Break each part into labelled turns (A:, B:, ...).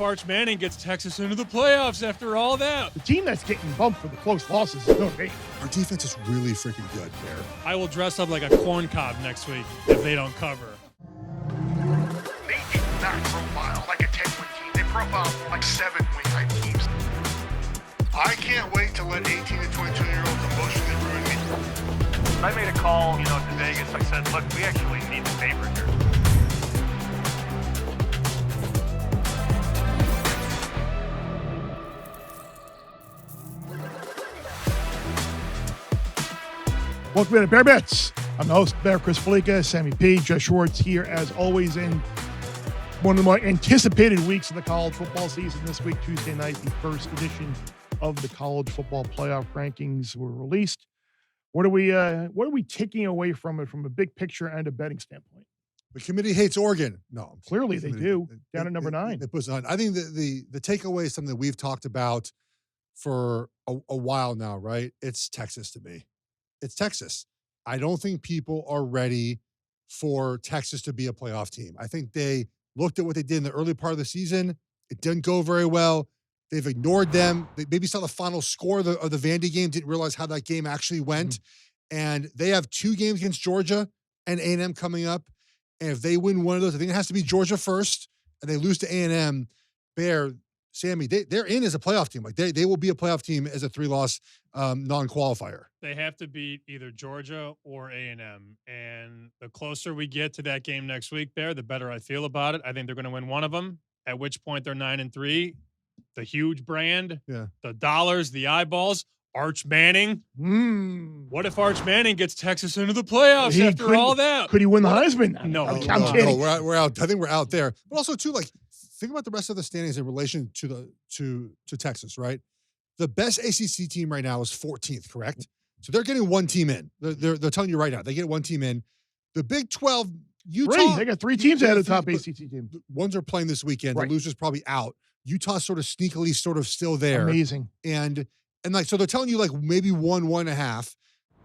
A: Arch Manning gets Texas into the playoffs after all that?
B: The team that's getting bumped for the close losses is Notre Dame.
C: Our defense is really freaking good, Bear.
A: I will dress up like a corn cob next week if they don't cover.
D: They did not profile like a 10-win team. They profiled like 7-win type teams. I can't wait to let 18 to 22-year-olds emotionally ruin me.
E: I made a call, to Vegas. I said, look, we actually need the favorite here.
B: Welcome to Bear Bets. I'm the host, Bear Chris Fallica, Sammy P, Geoff Schwartz here as always in one of the more anticipated weeks of the college football season. This week, Tuesday night, the first edition of the college football playoff rankings were released. What are we taking away from it from a big picture and a betting standpoint?
C: The committee hates Oregon. No,
B: clearly they do. Down at number 9.
C: It puts on. I think the takeaway is something that we've talked about for a while now, right? It's Texas to me. It's Texas. I don't think people are ready for Texas to be a playoff team. I think they looked at what they did in the early part of the season. It didn't go very well. They've ignored them. They maybe saw the final score of the Vandy game, didn't realize how that game actually went. Mm-hmm. And they have 2 games against Georgia and A&M coming up. And if they win one of those, I think it has to be Georgia first, and they lose to A&M, Bear, Sammy, they're in as a playoff team. Like they will be a playoff team as a 3-loss non-qualifier.
A: They have to beat either Georgia or A&M. And the closer we get to that game next week, Bear, the better I feel about it. I think they're going to win one of them, at which point they're 9-3. The huge brand, the dollars, the eyeballs, Arch Manning. What if Arch Manning gets Texas into the playoffs after all that?
B: Could he win the Heisman?
A: No.
B: I'm kidding.
C: No, we're out. I think we're out there. But also, too, like, think about the rest of the standings in relation to Texas, right? The best ACC team right now is 14th, correct? So they're getting one team in. They're telling you right now, they get one team in. The Big 12, Utah.
B: They got 3 teams ahead of the top ACC team.
C: Ones are playing this weekend.
B: Right.
C: The loser's probably out. Utah's sort of sneakily sort of still there.
B: Amazing.
C: And like, so they're telling you like maybe 1.5.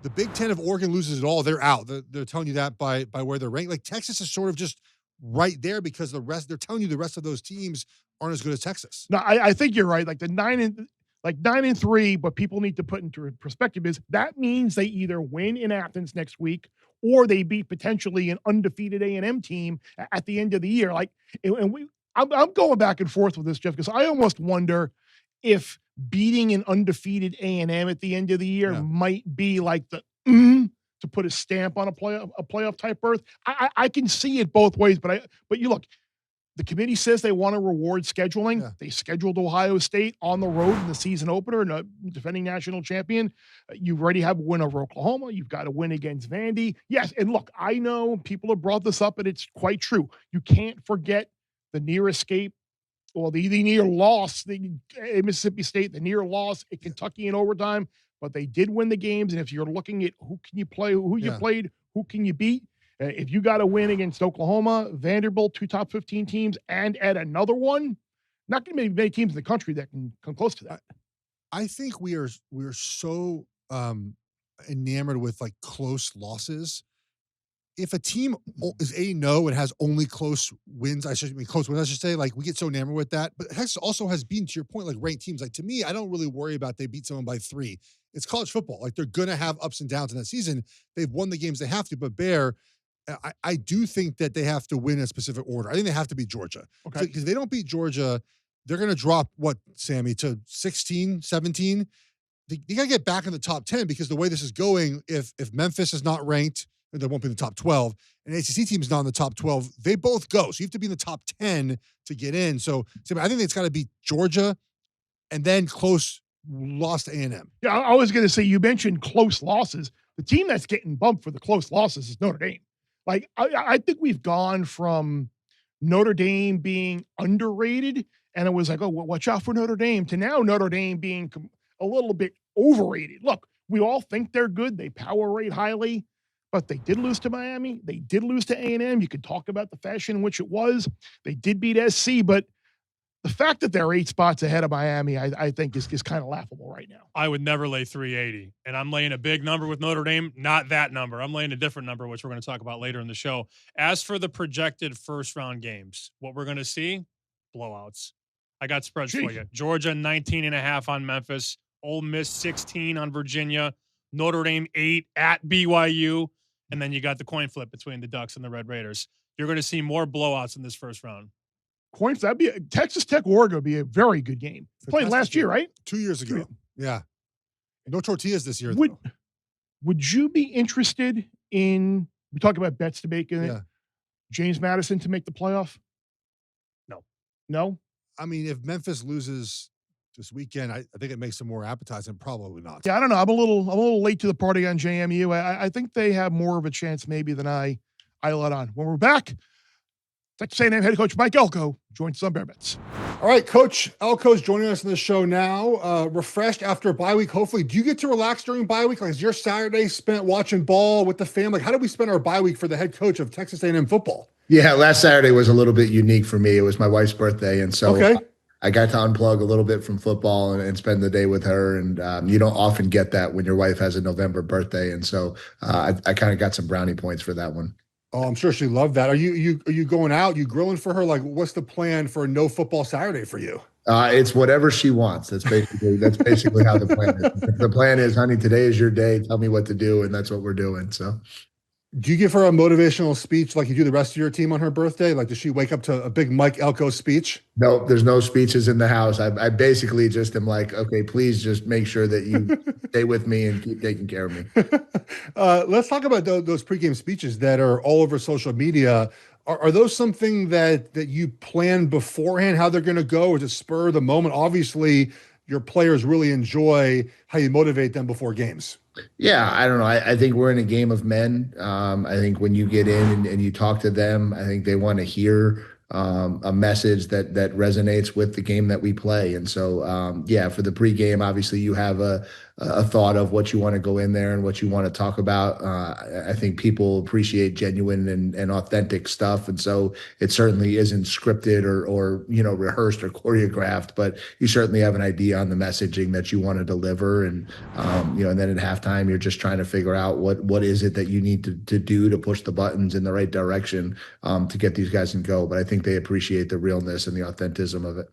C: The Big 10, if Oregon loses it all, they're out. They're telling you that by where they're ranked. Like Texas is sort of just right there because they're telling you the rest of those teams aren't as good as Texas.
B: No, I think you're right. Like 9-3, but people need to put into perspective is that means they either win in Athens next week or they beat potentially an undefeated A&M team at the end of the year. Like, I'm going back and forth with this, Geoff, because I almost wonder if beating an undefeated A&M at the end of the year might be like the to put a stamp on a playoff type berth. I can see it both ways, but you look, the committee says they want to reward scheduling. Yeah. They scheduled Ohio State on the road in the season opener and a defending national champion. You already have a win over Oklahoma. You've got a win against Vandy. Yes, and look, I know people have brought this up, and it's quite true. You can't forget the near escape or the near loss in Mississippi State, the near loss at Kentucky in overtime, but they did win the games. And if you're looking at who can you play, who you played, who can you beat, if you got a win against Oklahoma, Vanderbilt, 2 top 15 teams, and at another one, not going to be many teams in the country that can come close to that.
C: I think we are so enamored with like close losses. If a team is 8-0 and has only close wins, I should say, like we get so enamored with that. But Texas also has been, to your point, like ranked teams. Like to me, I don't really worry about they beat someone by 3. It's college football. Like they're going to have ups and downs in that season. They've won the games they have to, but Bear, I do think that they have to win in a specific order. I think they have to beat Georgia.
B: Okay.
C: Because if they don't beat Georgia, they're going to drop, what, Sammy, to 16, 17? They got to get back in the top 10 because the way this is going, if Memphis is not ranked, they won't be in the top 12, and the ACC team is not in the top 12, they both go. So you have to be in the top 10 to get in. So I think it's got to be Georgia and then close loss to A&M.
B: Yeah, I was going to say, you mentioned close losses. The team that's getting bumped for the close losses is Notre Dame. Like, I think we've gone from Notre Dame being underrated, and it was like, oh, well, watch out for Notre Dame, to now Notre Dame being a little bit overrated. Look, we all think they're good. They power rate highly, but they did lose to Miami. They did lose to A&M. You could talk about the fashion in which it was. They did beat SC, but the fact that they're 8 spots ahead of Miami, I think is kind of laughable right now.
A: I would never lay 380, and I'm laying a big number with Notre Dame, not that number. I'm laying a different number, which we're going to talk about later in the show. As for the projected first-round games, what we're going to see, blowouts. I got spreads for
B: Jeez.
A: you. Georgia 19.5 on Memphis. Ole Miss 16 on Virginia. Notre Dame 8 at BYU. And then you got the coin flip between the Ducks and the Red Raiders. You're going to see more blowouts in this first round.
B: Coins, that'd be Texas Tech Oregon would be a very good game. Played last year, right?
C: 2 years ago. Yeah. No tortillas this year.
B: Would you be interested in, we talk about bets to make in it, James Madison to make the playoff? No?
C: I mean, if Memphis loses this weekend, I think it makes them more appetizing. Probably not.
B: Yeah, I don't know. I'm a little late to the party on JMU. I think they have more of a chance maybe than I let on. When we're back, Texas A&M head coach Mike Elko joins some Bear Bets.
C: All right, Coach Elko's joining us on the show now. Refreshed after a bye week, hopefully. Do you get to relax during bye week? Like, is your Saturday spent watching ball with the family? How do we spend our bye week for the head coach of Texas A&M football?
F: Yeah, last Saturday was a little bit unique for me. It was my wife's birthday, and so I got to unplug a little bit from football and spend the day with her. And you don't often get that when your wife has a November birthday, and so I kind of got some brownie points for that one.
C: Oh, I'm sure she loved that. Are you going out? You grilling for her? Like, what's the plan for a no football Saturday for you?
F: It's whatever she wants. That's basically how the plan is. The plan is, honey, today is your day. Tell me what to do, and that's what we're doing. So,
C: do you give her a motivational speech like you do the rest of your team on her birthday? Like, does she wake up to a big Mike Elko speech?
F: No, there's no speeches in the house. I basically just am like, okay, please just make sure that you stay with me and keep taking care of me.
C: Let's talk about those pregame speeches that are all over social media. Are those something that you plan beforehand, how they're going to go, or just spur the moment? Obviously, your players really enjoy how you motivate them before games.
F: Yeah, I don't know. I think we're in a game of men. I think when you get in and you talk to them, I think they want to hear a message that resonates with the game that we play. And so, for the pregame, obviously you have a thought of what you want to go in there and what you want to talk about. I think people appreciate genuine and authentic stuff. And so it certainly isn't scripted or rehearsed or choreographed, but you certainly have an idea on the messaging that you want to deliver. And, and then at halftime, you're just trying to figure out what is it that you need to do to push the buttons in the right direction to get these guys in go. But I think they appreciate the realness and the authenticism of it.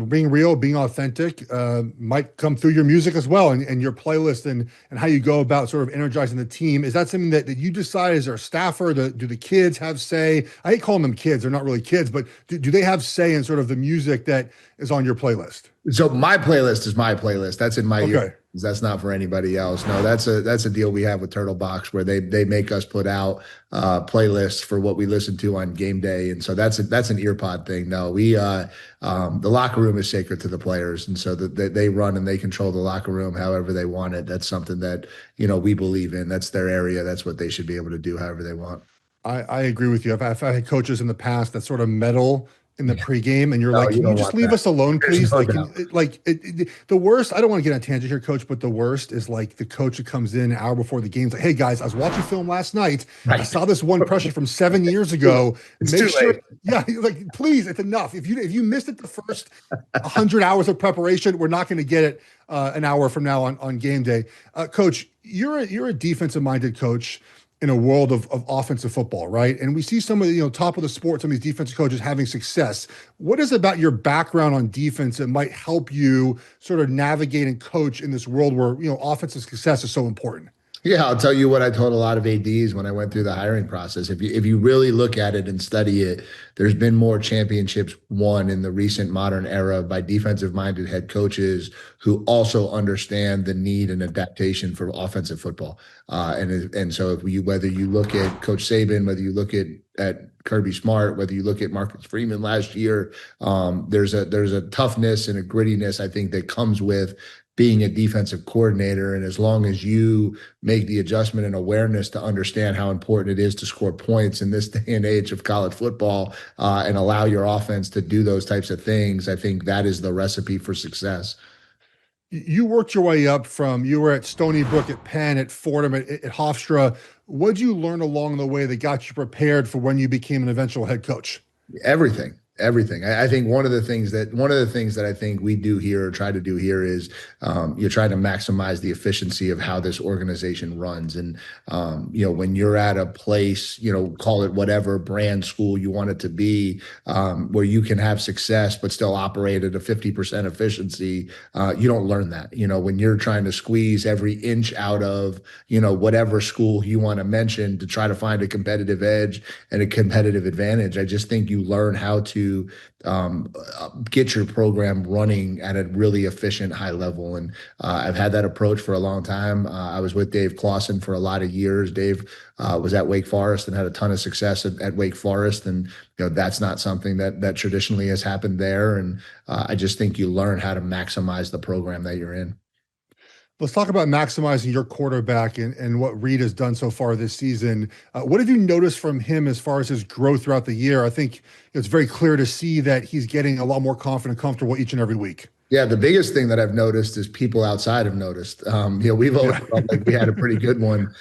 C: Being real, being authentic might come through your music as well and your playlist and how you go about sort of energizing the team. Is that something that you decide? Is there a staffer? Do the kids have say? I hate calling them kids. They're not really kids, but do they have say in sort of the music that is on your playlist?
F: So my playlist is my playlist. That's in my ear. That's not for anybody else. No, that's a deal we have with Turtle Box where they make us put out playlists for what we listen to on game day, and so that's an ear pod thing. No, we the locker room is sacred to the players, and so that they run and they control the locker room however they want it. That's something that we believe in. That's their area. That's what they should be able to do however they want. I
C: agree with you. I've had coaches in the past that sort of meddle in the pregame, and you're like, can you just leave us alone, please? The worst, I don't want to get on a tangent here, Coach, but the worst is like the coach that comes in an hour before the game, like, hey guys, I was watching film last night. Right. I saw this one pressure from 7 years ago. Make sure, like, please, it's enough. If you missed it the first 100 hours of preparation, we're not going to get it an hour from now on game day. Coach, you're a defensive minded coach in a world of offensive football, right? And we see some of the top of the sport, some of these defensive coaches having success. What is it about your background on defense that might help you sort of navigate and coach in this world where offensive success is so important?
F: Yeah, I'll tell you what I told a lot of ADs when I went through the hiring process. If you really look at it and study it, there's been more championships won in the recent modern era by defensive-minded head coaches who also understand the need and adaptation for offensive football. And so whether you look at Coach Saban, whether you look at Kirby Smart, whether you look at Marcus Freeman last year, there's a toughness and a grittiness I think that comes with being a defensive coordinator. And as long as you make the adjustment and awareness to understand how important it is to score points in this day and age of college football and allow your offense to do those types of things, I think that is the recipe for success.
C: You worked your way up you were at Stony Brook, at Penn, at Fordham, at Hofstra. What did you learn along the way that got you prepared for when you became an eventual head coach?
F: Everything. Everything. I think one of the things that I think we do here or try to do here is you're trying to maximize the efficiency of how this organization runs. And when you're at a place, call it whatever brand school you want it to be, where you can have success but still operate at a 50% efficiency, you don't learn that. When you're trying to squeeze every inch out of whatever school you want to mention to try to find a competitive edge and a competitive advantage, I just think you learn how to get your program running at a really efficient high level. And I've had that approach for a long time. I was with Dave Clawson for a lot of years. Dave was at Wake Forest and had a ton of success at Wake Forest. And that's not something that traditionally has happened there. And I just think you learn how to maximize the program that you're in.
C: Let's talk about maximizing your quarterback and what Reed has done so far this season. What have you noticed from him as far as his growth throughout the year? I think it's very clear to see that he's getting a lot more confident, comfortable each and every week.
F: Yeah, the biggest thing that I've noticed is people outside have noticed. We've always felt like we had a pretty good one.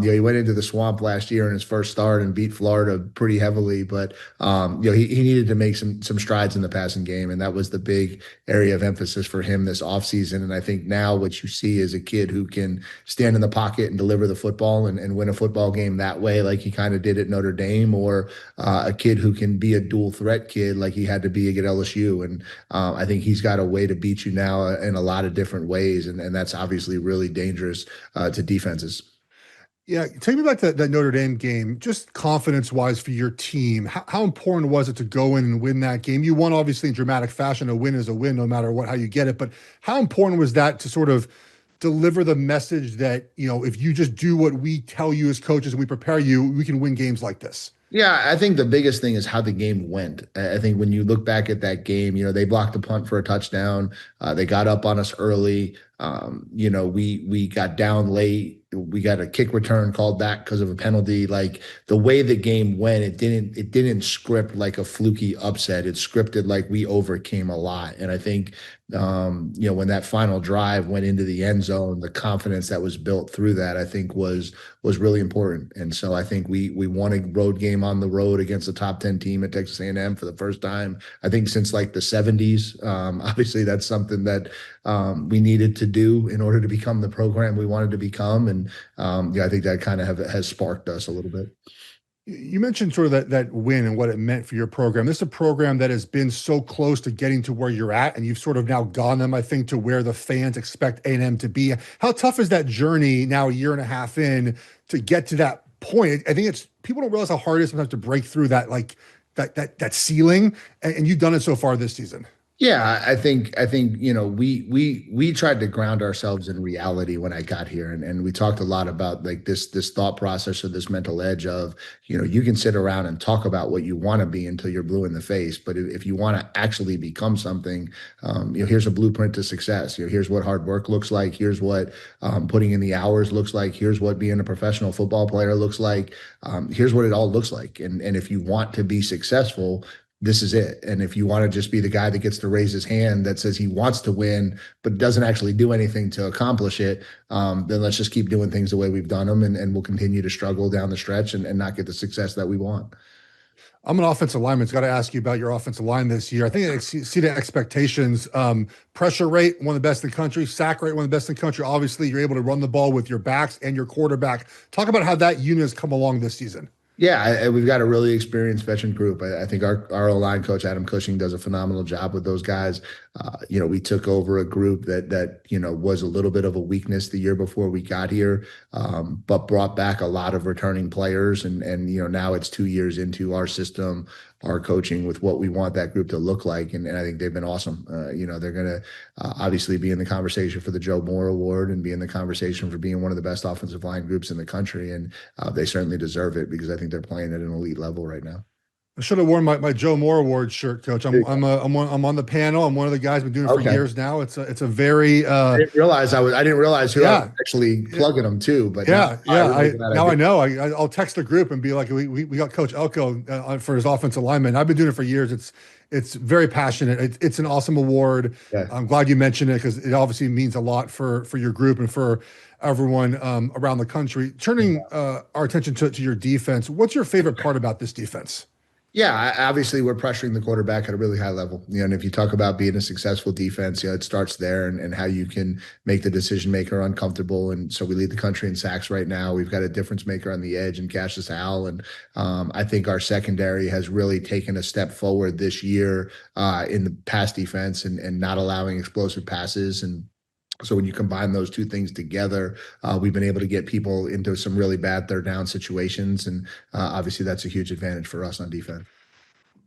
F: He went into the swamp last year in his first start and beat Florida pretty heavily, but he needed to make some strides in the passing game, and that was the big area of emphasis for him this offseason. And I think now what you see is a kid who can stand in the pocket and deliver the football and win a football game that way, like he kind of did at Notre Dame, or a kid who can be a dual threat kid like he had to be at LSU. And I think he's got a way to beat you now in a lot of different ways, and that's obviously really dangerous to defenses.
C: Yeah, take me back to that Notre Dame game, just confidence-wise for your team. How important was it to go in and win that game? You won, obviously, in dramatic fashion. A win is a win, no matter how you get it. But how important was that to sort of deliver the message that, if you just do what we tell you as coaches and we prepare you, we can win games like this?
F: Yeah, I think the biggest thing is how the game went. I think when you look back at that game, they blocked the punt for a touchdown. They got up on us early. We got down late. We got a kick return called back because of a penalty. Like the way the game went, it didn't script like a fluky upset. It scripted like we overcame a lot. And I think when that final drive went into the end zone, the confidence that was built through that, I think was really important. And so I think we won a road game on the road against a top 10 team at Texas A&M for the first time, I think, since like the 70s. Obviously, that's something that we needed to do in order to become the program we wanted to become. And I think that kind of has sparked us a little bit.
C: You mentioned sort of that win and what it meant for your program. This is a program that has been so close to getting to where you're at, and you've sort of now gotten them, I think, to where the fans expect A&M to be. How tough is that journey now, a year and a half in, to get to that point? I think people don't realize how hard it is sometimes to break through that, like that ceiling, and you've done it so far this season.
F: Yeah, I think we tried to ground ourselves in reality when I got here, and we talked a lot about like this thought process or this mental edge of you can sit around and talk about what you want to be until you're blue in the face, but if you want to actually become something, here's a blueprint to success. Here's what hard work looks like. Here's what putting in the hours looks like. Here's what being a professional football player looks like. Here's what it all looks like. And if you want to be successful, this is it. And if you want to just be the guy that gets to raise his hand that says he wants to win, but doesn't actually do anything to accomplish it, then let's just keep doing things the way we've done them, and we'll continue to struggle down the stretch and not get the success that we want.
C: I'm an offensive lineman. Got to ask you about your offensive line this year. I think it exceeded expectations. Pressure rate, one of the best in the country. Sack rate, one of the best in the country. Obviously, you're able to run the ball with your backs and your quarterback. Talk about how that unit has come along this season.
F: Yeah, we've got a really experienced veteran group. I think our O-line coach, Adam Cushing, does a phenomenal job with those guys. We took over a group that was a little bit of a weakness the year before we got here, but brought back a lot of returning players. And now it's 2 years into our system, our coaching, with what we want that group to look like. And I think they've been awesome. They're going to obviously be in the conversation for the Joe Moore Award and be in the conversation for being one of the best offensive line groups in the country. And they certainly deserve it because I think they're playing at an elite level right now.
C: I should have worn my Joe Moore Award shirt, Coach. I'm on the panel. I'm one of the I'm been doing it for years now. It's a very.
F: I didn't realize who I was actually plugging them to, but
C: now I know. I'll text the group and be like, we got Coach Elko for his offensive lineman. I've been doing it for years. It's very passionate. It's an awesome award. Yeah. I'm glad you mentioned it because it obviously means a lot for your group and for everyone around the country. Turning our attention to your defense, what's your favorite part about this defense?
F: Yeah, obviously we're pressuring the quarterback at a really high level. And if you talk about being a successful defense, it starts there and how you can make the decision maker uncomfortable. And so we lead the country in sacks right now. We've got a difference maker on the edge and Cassius Howell. And I think our secondary has really taken a step forward this year in the pass defense and not allowing explosive passes. And so when you combine those two things together, we've been able to get people into some really bad third down situations. And obviously that's a huge advantage for us on defense.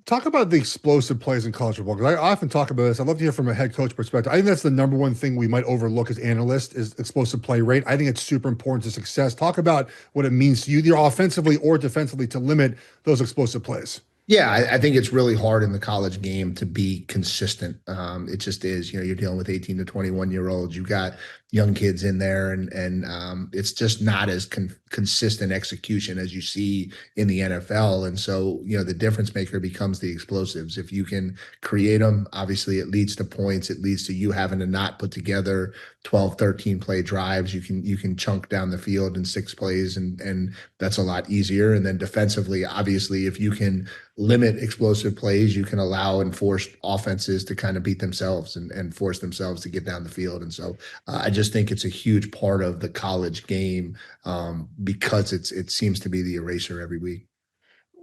C: Talk about the explosive plays in college football, because I often talk about this. I'd love to hear from a head coach perspective. I think that's the number one thing we might overlook as analysts is explosive play rate. I think it's super important to success. Talk about what it means to you, either offensively or defensively, to limit those explosive plays.
F: Yeah, I think it's really hard in the college game to be consistent. It just is. You're dealing with 18 to 21-year-olds. You've got young kids in there, and it's just not as consistent execution as you see in the NFL. And so, the difference maker becomes the explosives. If you can create them, obviously it leads to points. It leads to you having to not put together 12, 13 play drives. You can chunk down the field in 6 plays, and that's a lot easier. And then defensively, obviously, if you can limit explosive plays, you can allow and force offenses to kind of beat themselves and force themselves to get down the field. And so I just think it's a huge part of the college game because it seems to be the eraser every week.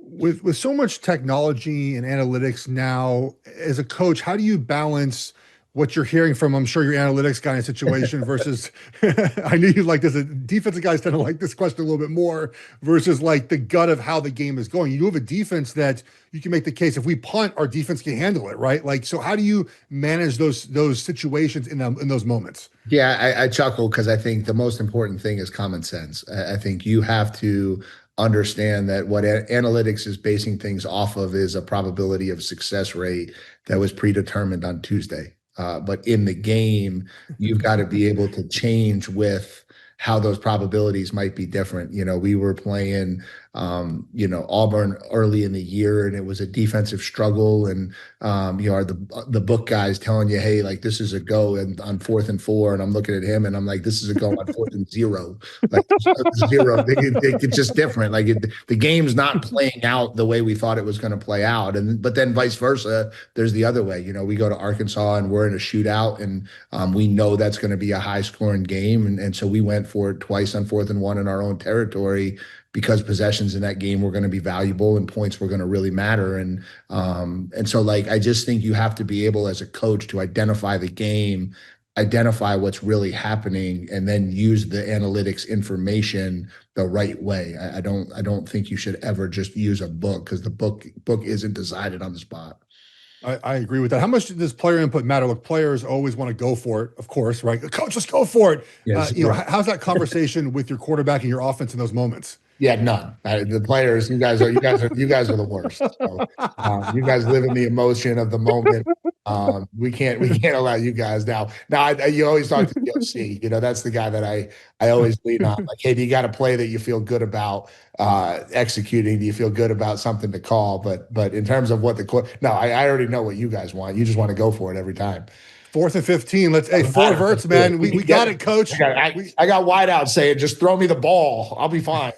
C: With so much technology and analytics now, as a coach, how do you balance what you're hearing from, I'm sure, your analytics guy in a situation versus, I knew you'd like this, defensive guys tend to like this question a little bit more, versus like the gut of how the game is going. You do have a defense that you can make the case, if we punt, our defense can handle it, right? Like, so how do you manage those situations in those moments?
F: Yeah, I chuckle because I think the most important thing is common sense. I think you have to understand that what analytics is basing things off of is a probability of success rate that was predetermined on Tuesday. But in the game, you've got to be able to change with how those probabilities might be different. We were playing, Auburn early in the year, and it was a defensive struggle. And, the book guys telling you, hey, like, this is a go and on 4th and 4. And I'm looking at him and I'm like, this is a go on 4th and 0. Like 0, it's just different. Like the game's not playing out the way we thought it was going to play out. But then vice versa, there's the other way. We go to Arkansas and we're in a shootout, and we know that's going to be a high scoring game. And so we went for it twice on 4th and 1 in our own territory, because possessions in that game were going to be valuable and points were going to really matter. And so, like, I just think you have to be able as a coach to identify the game, identify what's really happening, and then use the analytics information the right way. I don't think you should ever just use a book, because the book isn't decided on the spot.
C: I agree with that. How much does player input matter? Look, players always want to go for it, of course, right? Coach, let's go for it.
F: Yes,
C: how's that conversation with your quarterback and your offense in those moments?
F: Yeah, none. The players, you guys are the worst. So, you guys live in the emotion of the moment. We can't allow you guys now. You always talk to the OC. That's the guy that I always lean on. Like, hey, do you got a play that you feel good about executing? Do you feel good about something to call? But in terms of what I already know what you guys want. You just want to go for it every time.
C: 4th and 15. Let's 4 verts, man. We got it, coach.
F: I got wideouts saying, just throw me the ball. I'll be fine.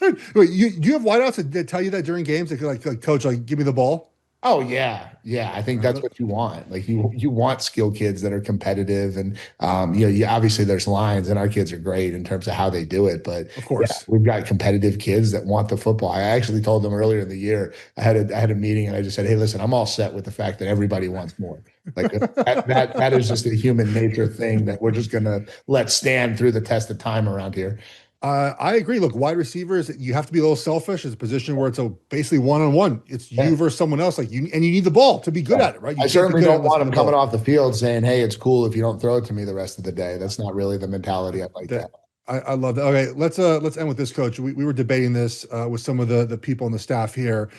C: Wait, do you have wideouts that tell you that during games? Like coach, like, give me the ball?
F: Oh yeah. I think that's what you want. Like you want skilled kids that are competitive, and obviously there's lines, and our kids are great in terms of how they do it. But
C: of course,
F: we've got competitive kids that want the football. I actually told them earlier in the year, I had a meeting, and I just said, hey, listen, I'm all set with the fact that everybody wants more. Like that is just a human nature thing that we're just gonna let stand through the test of time around here.
C: I agree. Look, wide receivers, you have to be a little selfish. It's a position where it's basically one-on-one. It's you versus someone else. Like you need the ball to be good at it, right?
F: I certainly don't want them coming off the field saying, hey, it's cool if you don't throw it to me the rest of the day. That's not really the mentality I like that.
C: I love that. Okay, let's end with this, Coach. We were debating this with some of the people on the staff here.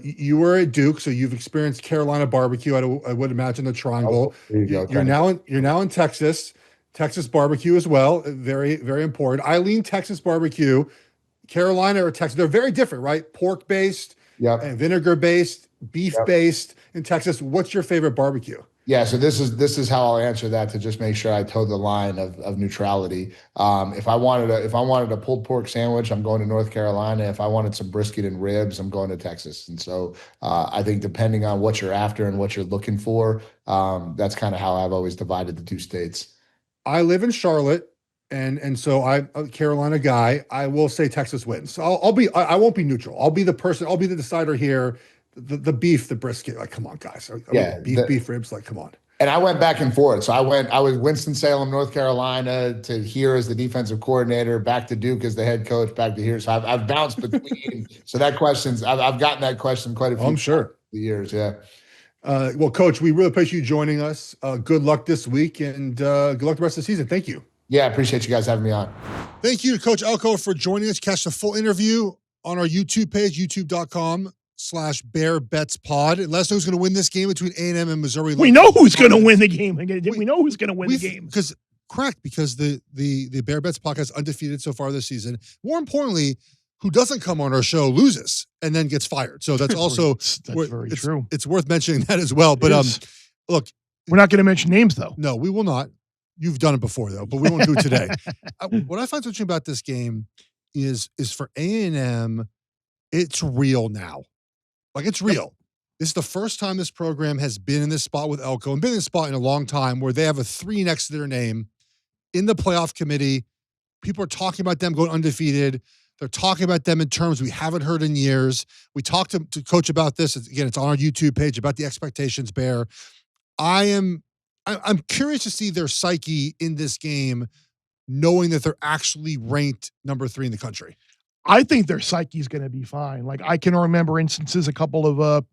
C: You were at Duke, so you've experienced Carolina barbecue. I would imagine the triangle. You're now in Texas. Texas barbecue as well, very, very important. Eileen, Texas barbecue, Carolina or Texas, they're very different, right? Pork-based and vinegar-based. beef-based in Texas. What's your favorite barbecue?
F: Yeah, so this is how I'll answer that to just make sure I toe the line of neutrality. If I wanted a pulled pork sandwich, I'm going to North Carolina. If I wanted some brisket and ribs, I'm going to Texas. And so I think depending on what you're after and what you're looking for, that's kind of how I've always divided the two states.
C: I live in Charlotte, and so I'm a Carolina guy. I will say Texas wins. So I won't be neutral. I'll be the person. I'll be the decider here. The beef, the brisket, like, come on, guys. Beef ribs, like, come on.
F: And I went back and forth. So I was Winston-Salem, North Carolina, to here as the defensive coordinator, back to Duke as the head coach, back to here. So I've bounced between. So I've gotten that question quite a few
C: I'm sure.
F: years. Yeah.
C: Well, Coach, we really appreciate you joining us. Good luck this week, and good luck the rest of the season. Thank you.
F: Yeah, I appreciate you guys having me on.
C: Thank you to Coach Elko for joining us. Catch the full interview on our YouTube page, youtube.com/BearBetsPod. And let us know who's going to win this game between A&M and Missouri.
B: We know who's going to win the game. We know who's going to win the game.
C: Because the Bear Bets podcast is undefeated so far this season. More importantly, who doesn't come on our show loses and then gets fired. So that's also
B: very true.
C: It's worth mentioning that as well. But look,
B: we're not going to mention names though.
C: No, we will not. You've done it before though, but we won't do it today. What I find so interesting about this game is for A&M, it's real now. Like, it's real. This is the first time this program has been in this spot with Elko and been in this spot in a long time where they have a 3 next to their name in the playoff committee. People are talking about them going undefeated. They're talking about them in terms we haven't heard in years. We talked to Coach about this. Again, it's on our YouTube page about the expectations, Bear. I'm curious to see their psyche in this game, knowing that they're actually ranked number 3 in the country.
B: I think their psyche is going to be fine. Like, I can remember instances a couple of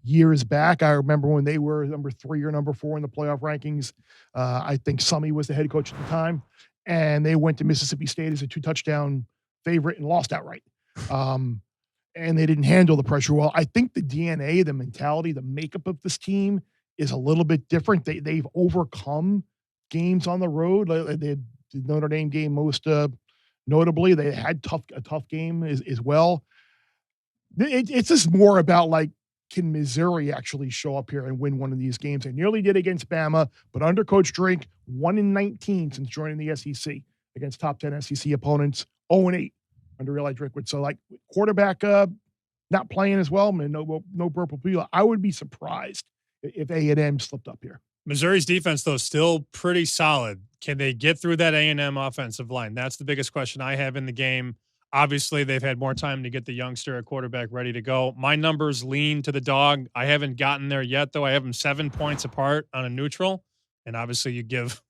B: years back. I remember when they were number 3 or number 4 in the playoff rankings. I think Summy was the head coach at the time, and they went to Mississippi State as a 2-touchdown favorite and lost outright. And they didn't handle the pressure well. I think the DNA, the mentality, the makeup of this team is a little bit different. They've overcome games on the road. The Notre Dame game most notably. They had a tough game as well. It's just more about, like, can Missouri actually show up here and win one of these games? They nearly did against Bama, but under Coach Drink, 1-19 since joining the SEC against top 10 SEC opponents, 0-8 under Eli Drinkwood. So, like, quarterback not playing as well, man, no Purple Peel. I would be surprised if A&M slipped up here.
A: Missouri's defense, though, still pretty solid. Can they get through that A&M offensive line? That's the biggest question I have in the game. Obviously, they've had more time to get the youngster at quarterback ready to go. My numbers lean to the dog. I haven't gotten there yet, though. I have them 7 points apart on a neutral. And obviously, you give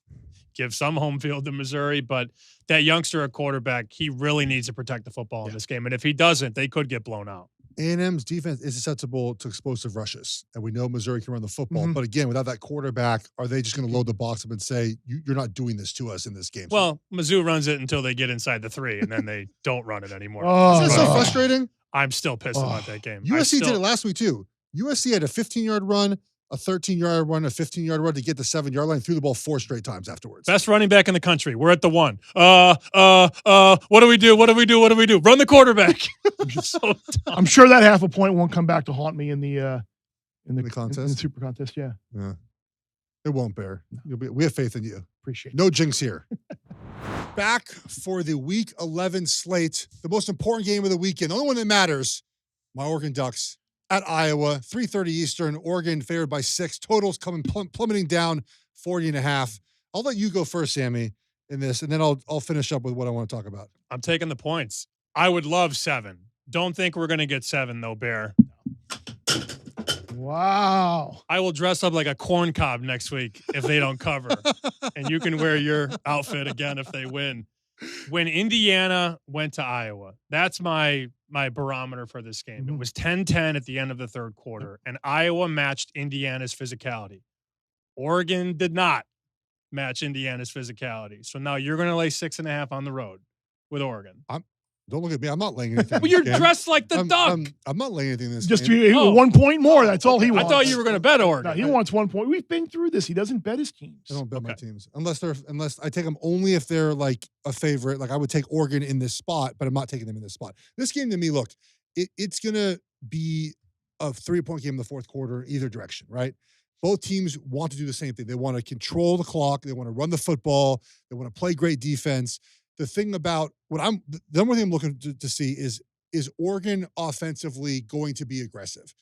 A: some home field to Missouri. But that youngster at quarterback, he really needs to protect the football in this game. And if he doesn't, they could get blown out.
C: A&M's defense is susceptible to explosive rushes, and we know Missouri can run the football. Mm-hmm. But again, without that quarterback, are they just going to load the box up and say, you're not doing this to us in this game?
A: Well, Mizzou runs it until they get inside the 3, and then they don't run it anymore.
C: Isn't that so frustrating?
A: I'm still pissed about that game.
C: USC did it last week, too. USC had a 15-yard run, a 13-yard run, a 15-yard run to get the 7-yard line, threw the ball 4 straight times afterwards.
A: Best running back in the country. We're at the 1. What do we do? Run the quarterback.
C: I'm
B: I'm sure that half a point won't come back to haunt me in the
C: contest,
B: in the super contest. Yeah.
C: It won't, Bear. We have faith in you.
B: Appreciate it.
C: No jinx here. Back for the Week 11 slate, the most important game of the weekend, the only one that matters. My Oregon Ducks at Iowa, 3:30 Eastern. Oregon favored by 6. Totals coming plummeting down 40.5. I'll let you go first, Sammy, in this, and then I'll finish up with what I want to talk about.
A: I'm taking the points. I would love 7. Don't think we're going to get 7, though, Bear.
B: Wow.
A: I will dress up like a corn cob next week if they don't cover. And you can wear your outfit again if they win. When Indiana went to Iowa, that's my barometer for this game. Mm-hmm. It was 10-10 at the end of the third quarter, and Iowa matched Indiana's physicality. Oregon did not match Indiana's physicality. So now you're going to lay 6.5 on the road with Oregon.
C: Don't look at me. I'm not laying anything.
A: Well, you're dressed like the duck.
C: I'm not laying anything in this
B: Just
C: game.
B: 1 point more. That's all he wants.
A: I thought you were going to bet Oregon.
B: No, he wants 1 point. We've been through this. He doesn't bet his teams.
C: I don't bet my teams unless I take them only if they're like a favorite. Like I would take Oregon in this spot, but I'm not taking them in this spot. This game to me, look, it's going to be a 3-point game in the fourth quarter, either direction, right? Both teams want to do the same thing. They want to control the clock. They want to run the football. They want to play great defense. The thing about the number one thing I'm looking to see is Oregon offensively going to be aggressive?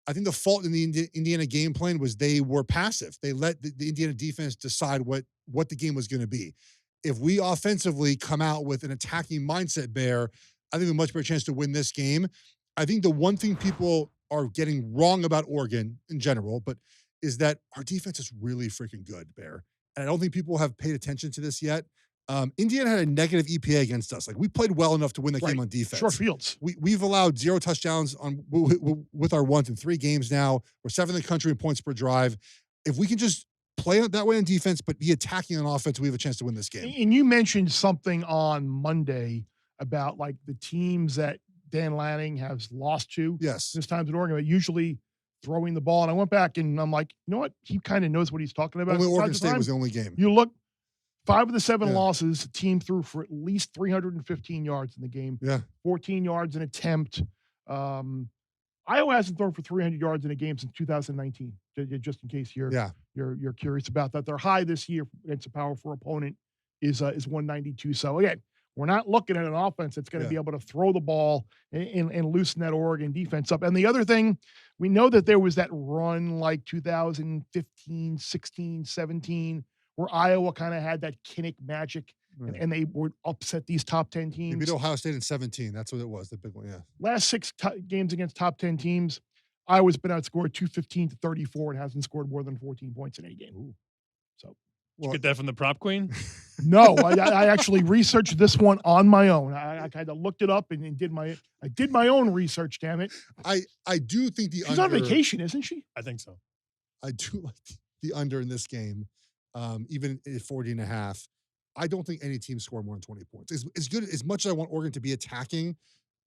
C: I think the fault in the Indiana game plan was they were passive. They let the Indiana defense decide what the game was going to be. If we offensively come out with an attacking mindset, Bear, I think we have a much better chance to win this game. I think the one thing people are getting wrong about Oregon in general, but is that our defense is really freaking good, Bear. And I don't think people have paid attention to this yet. Indiana had a negative EPA against us. Like, we played well enough to win the game on defense.
B: Short fields.
C: We've allowed 0 touchdowns with our ones in 3 games now. We're 7th in the country in points per drive. If we can just play it that way on defense, but be attacking on offense, we have a chance to win this game.
B: And you mentioned something on Monday about like the teams that Dan Lanning has lost to.
C: Yes.
B: This time in Oregon, but usually throwing the ball. And I went back and I'm like, you know what? He kind of knows what he's talking about.
C: Only Oregon State was the only game.
B: You look, 5 of the 7 losses, the team threw for at least 315 yards in the game.
C: Yeah.
B: 14 yards an attempt. Iowa hasn't thrown for 300 yards in a game since 2019. Just in case you're curious about that. Their high this year against a powerful opponent is 192. So again, we're not looking at an offense that's going to be able to throw the ball and loosen that Oregon defense up. And the other thing, we know that there was that run like 2015, 16, 17, where Iowa kind of had that Kinnick magic, and they would upset these top 10 teams.
C: They beat Ohio State in 17. That's what it was, the big one,
B: Last 6 games against top 10 teams, Iowa's been outscored 215-34 and hasn't scored more than 14 points in any game.
C: Ooh.
B: So,
A: did you get that from the prop queen?
B: No, I actually researched this one on my own. I kind of looked it up and did my own research. Damn it!
C: I do think
B: she's on vacation, isn't she?
A: I think so.
C: I do like the under in this game, even at 40.5. I don't think any team score more than 20 points. As good as much as I want Oregon to be attacking,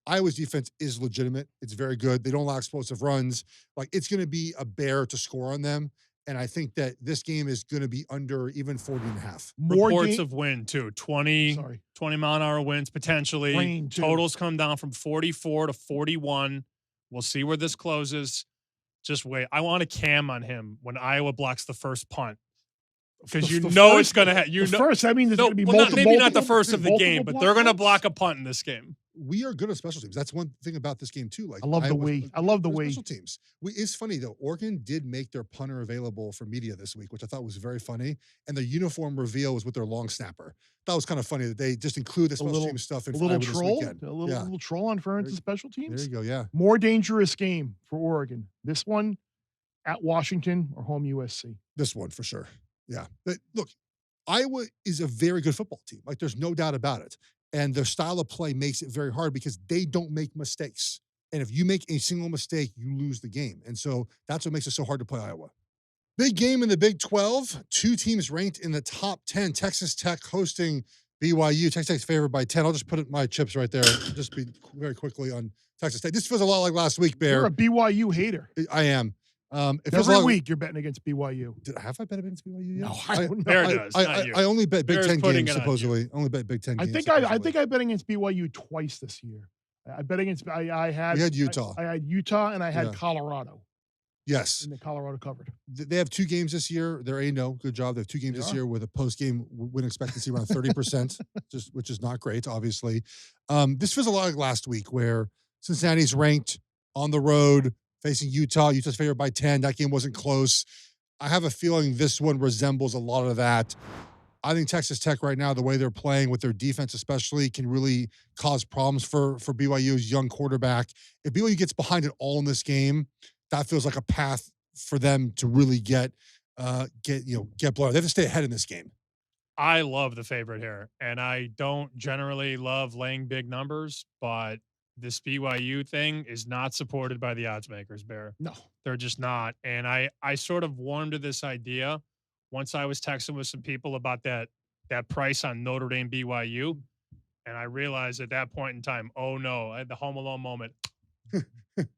C: Iowa's defense is legitimate. It's very good. They don't allow explosive runs. Like, it's going to be a bear to score on them. And I think that this game is going to be under even 40.5.
A: Reports of wind too. 20 mile an hour winds potentially.
B: Rain too.
A: Totals come down from 44 to 41. We'll see where this closes. Just wait. I want a cam on him when Iowa blocks the first punt. Because it's going to have
B: first. I mean, there's going to be multiple.
A: Maybe not the first of the game, but they're going to block a punt in this game.
C: We are good at special teams. That's one thing about this game too. Like,
B: I love the we. I love the we.
C: Special teams. It's funny though. Oregon did make their punter available for media this week, which I thought was very funny. And their uniform reveal was with their long snapper. That was kind of funny that they just include the special team stuff in
B: a little
C: Iowa
B: troll,
C: this weekend.
B: A little troll on for instance special teams.
C: There you go. Yeah.
B: More dangerous game for Oregon. This one at Washington or home USC.
C: This one for sure. Yeah. But look, Iowa is a very good football team. Like, there's no doubt about it. And their style of play makes it very hard because they don't make mistakes. And if you make a single mistake, you lose the game. And so that's what makes it so hard to play Iowa. Big game in the Big 12. 2 teams ranked in the top 10. Texas Tech hosting BYU. Texas Tech's favored by 10. I'll just put my chips right there. Just be very quickly on Texas Tech. This feels a lot like last week, Bear.
B: You're a BYU hater.
C: I am.
B: Every week you're betting against BYU.
C: Have I bet against BYU yet?
B: No, I don't know.
A: Bear does.
C: I only bet Big Ten games, supposedly. Only bet Big Ten games.
B: I think I bet against BYU twice this year. I bet against. I had
C: Utah.
B: I had Utah and I had Colorado.
C: Yes.
B: And the Colorado covered.
C: They have 2 games this year. They're 8-0. Good job. They have 2 games this year with a post-game win expectancy around 30%, which is not great, obviously. This feels a lot like last week where Cincinnati's ranked on the road, facing Utah. Utah's favored by 10. That game wasn't close. I have a feeling this one resembles a lot of that. I think Texas Tech right now, the way they're playing with their defense especially, can really cause problems for BYU's young quarterback. If BYU gets behind it all in this game, that feels like a path for them to really get blown. They have to stay ahead in this game.
A: I love the favorite here, and I don't generally love laying big numbers, but this BYU thing is not supported by the odds makers, Bear.
B: No.
A: They're just not. And I sort of warmed to this idea once I was texting with some people about that price on Notre Dame BYU. And I realized at that point in time, oh no, I had the Home Alone moment.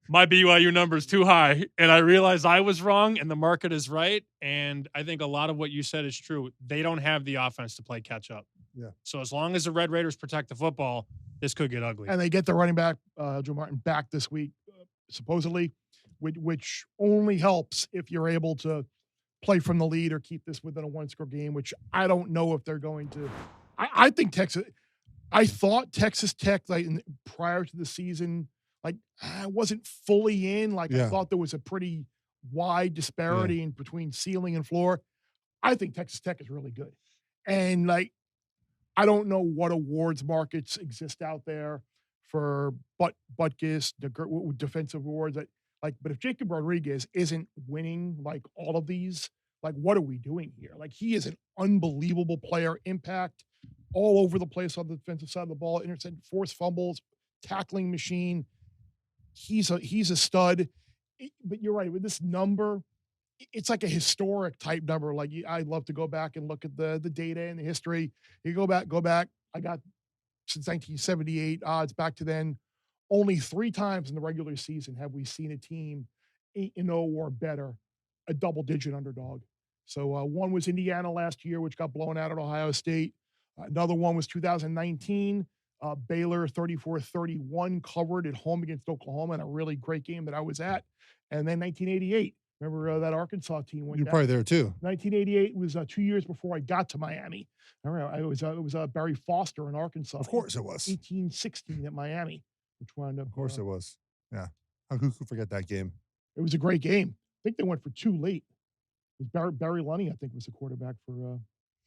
A: My BYU number is too high. And I realized I was wrong and the market is right. And I think a lot of what you said is true. They don't have the offense to play catch up.
C: Yeah.
A: So as long as the Red Raiders protect the football, this could get ugly.
B: And they get the running back, Joe Martin, back this week, supposedly. which only helps if you're able to play from the lead or keep this within a one-score game, which I don't know if they're going to. I think I thought Texas Tech, like prior to the season, like I wasn't fully in. Like I thought there was a pretty wide disparity in between ceiling and floor. I think Texas Tech is really good. And like, I don't know what awards markets exist out there for Butkus, defensive awards that like, but if Jacob Rodriguez isn't winning like all of these, like what are we doing here? Like he is an unbelievable player, impact all over the place on the defensive side of the ball, intercept, forced fumbles, tackling machine. He's a stud. But you're right, with this number, it's like a historic type number. Like I'd love to go back and look at the data and the history. You go back. I got since 1978 odds back to then. Only 3 times in the regular season have we seen a team 8-0 or better, a double-digit underdog. So one was Indiana last year, which got blown out at Ohio State. Another one was 2019. Baylor 34-31 covered at home against Oklahoma in a really great game that I was at. And then 1988. Remember that Arkansas team went
C: You're
B: down.
C: probably there too.
B: 1988 was 2 years before I got to Miami. I remember it was Barry Foster in Arkansas.
C: Of course it was.
B: 18-16 at Miami, which wound up.
C: Of course it was. Yeah. How could forget that game?
B: It was a great game. I think they went for 2 late. It was Barry Lunny, I think, was the quarterback for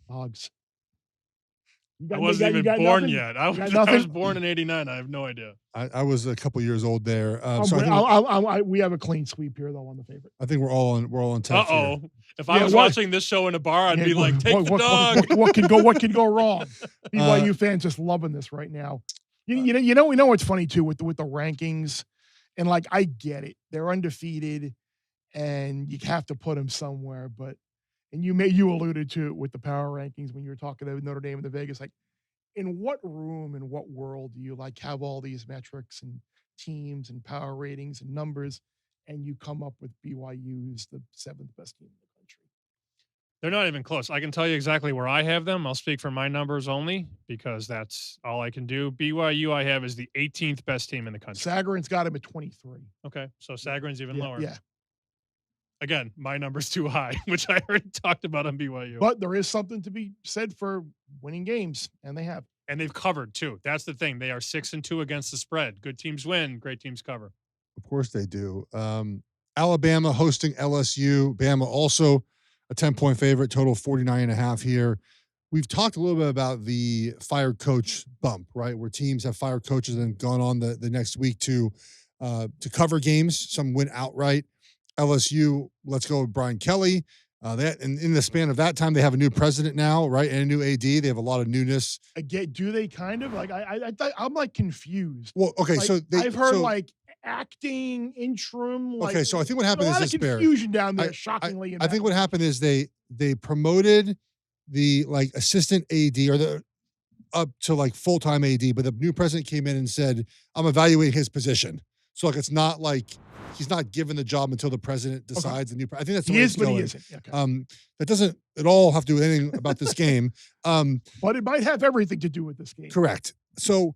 B: Hogs.
A: I wasn't even born yet. I was born in '89. I have no idea.
C: I was a couple years old there.
B: We have a clean sweep here, though, on the favorite.
C: I think we're all on top.
A: If I was watching this show in a bar, I'd be like, "Take the dog."
B: What can go wrong? BYU fans just loving this right now. You know what's funny too with the rankings, and like I get it, they're undefeated, and you have to put them somewhere, but. And you alluded to it with the power rankings when you were talking about Notre Dame and the Vegas. Like, in what room, in what world do you like have all these metrics and teams and power ratings and numbers, and you come up with BYU's the 7th best team in the country?
A: They're not even close. I can tell you exactly where I have them. I'll speak for my numbers only because that's all I can do. BYU I have is the 18th best team in the country.
B: Sagarin's got him at 23.
A: Okay, so Sagarin's even lower.
B: Yeah.
A: Again, my number's too high, which I already talked about on BYU.
B: But there is something to be said for winning games, and they have.
A: And they've covered, too. That's the thing. They are 6-2 against the spread. Good teams win. Great teams cover.
C: Of course they do. Alabama hosting LSU. Bama also a 10-point favorite, total 49.5 here. We've talked a little bit about the fired coach bump, right, where teams have fired coaches and gone on the next week to cover games. Some win outright. LSU, let's go with Brian Kelly. In the span of that time, they have a new president now, right, and a new AD. They have a lot of newness.
B: Again, do they kind of like? I'm like confused.
C: Well, okay,
B: like,
C: so
B: I've heard like acting interim. Like,
C: okay, so I think what happened is this.
B: Confusion down there, shockingly.
C: I think what happened is they promoted the like assistant AD or the up to like full-time AD, but the new president came in and said, "I'm evaluating his position." So like it's not like. He's not given the job until the president decides the new. I think that's the way it's going.
B: He isn't. Okay.
C: That doesn't at all have to do with anything about this game.
B: But it might have everything to do with this game.
C: Correct. So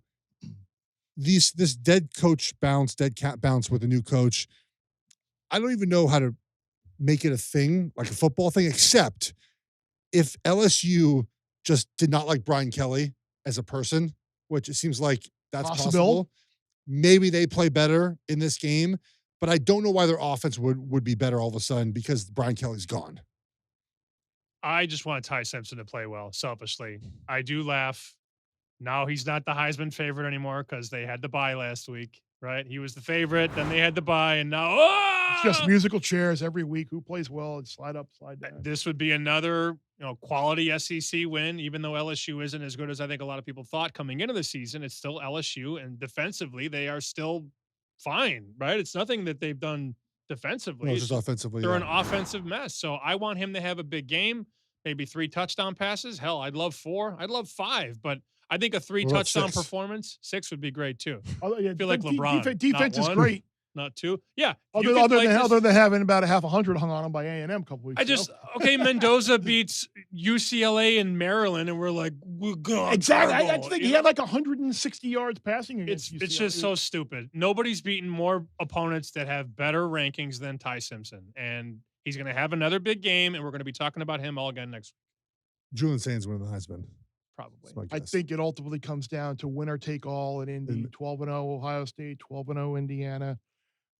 C: this dead cat bounce with a new coach. I don't even know how to make it a thing, like a football thing, except if LSU just did not like Brian Kelly as a person, which it seems like that's possible. Maybe they play better in this game. But I don't know why their offense would be better all of a sudden because Brian Kelly's gone.
A: I just want Ty Simpson to play well, selfishly. I do laugh. Now he's not the Heisman favorite anymore because they had the bye last week, right? He was the favorite, then they had the bye, and now
B: it's just musical chairs every week. Who plays well and slide up, slide down.
A: This would be another quality SEC win, even though LSU isn't as good as I think a lot of people thought coming into the season. It's still LSU, and defensively, they are still fine, right? It's nothing that they've done defensively.
C: No, it's just offensively.
A: They're an offensive mess. So I want him to have a big game, maybe 3 touchdown passes. Hell, I'd love 4. I'd love 5, but I think a 3 touchdown performance, 6 would be great too.
B: Oh, yeah,
A: I feel like LeBron.
B: Defense is great.
A: not 2. Yeah.
B: Other than having about a half 100 hung on them by A&M a couple weeks ago.
A: Okay, Mendoza beats UCLA and Maryland, and we're like, we're gone.
B: Exactly. I think he had like 160 yards passing against UCLA.
A: It's just so stupid. Nobody's beaten more opponents that have better rankings than Ty Simpson, and he's going to have another big game, and we're going to be talking about him all again next week.
C: Julian Sainz winning the Heisman.
A: Probably.
B: I think it ultimately comes down to winner take all in Indy. 12-0 Ohio State, 12-0 Indiana.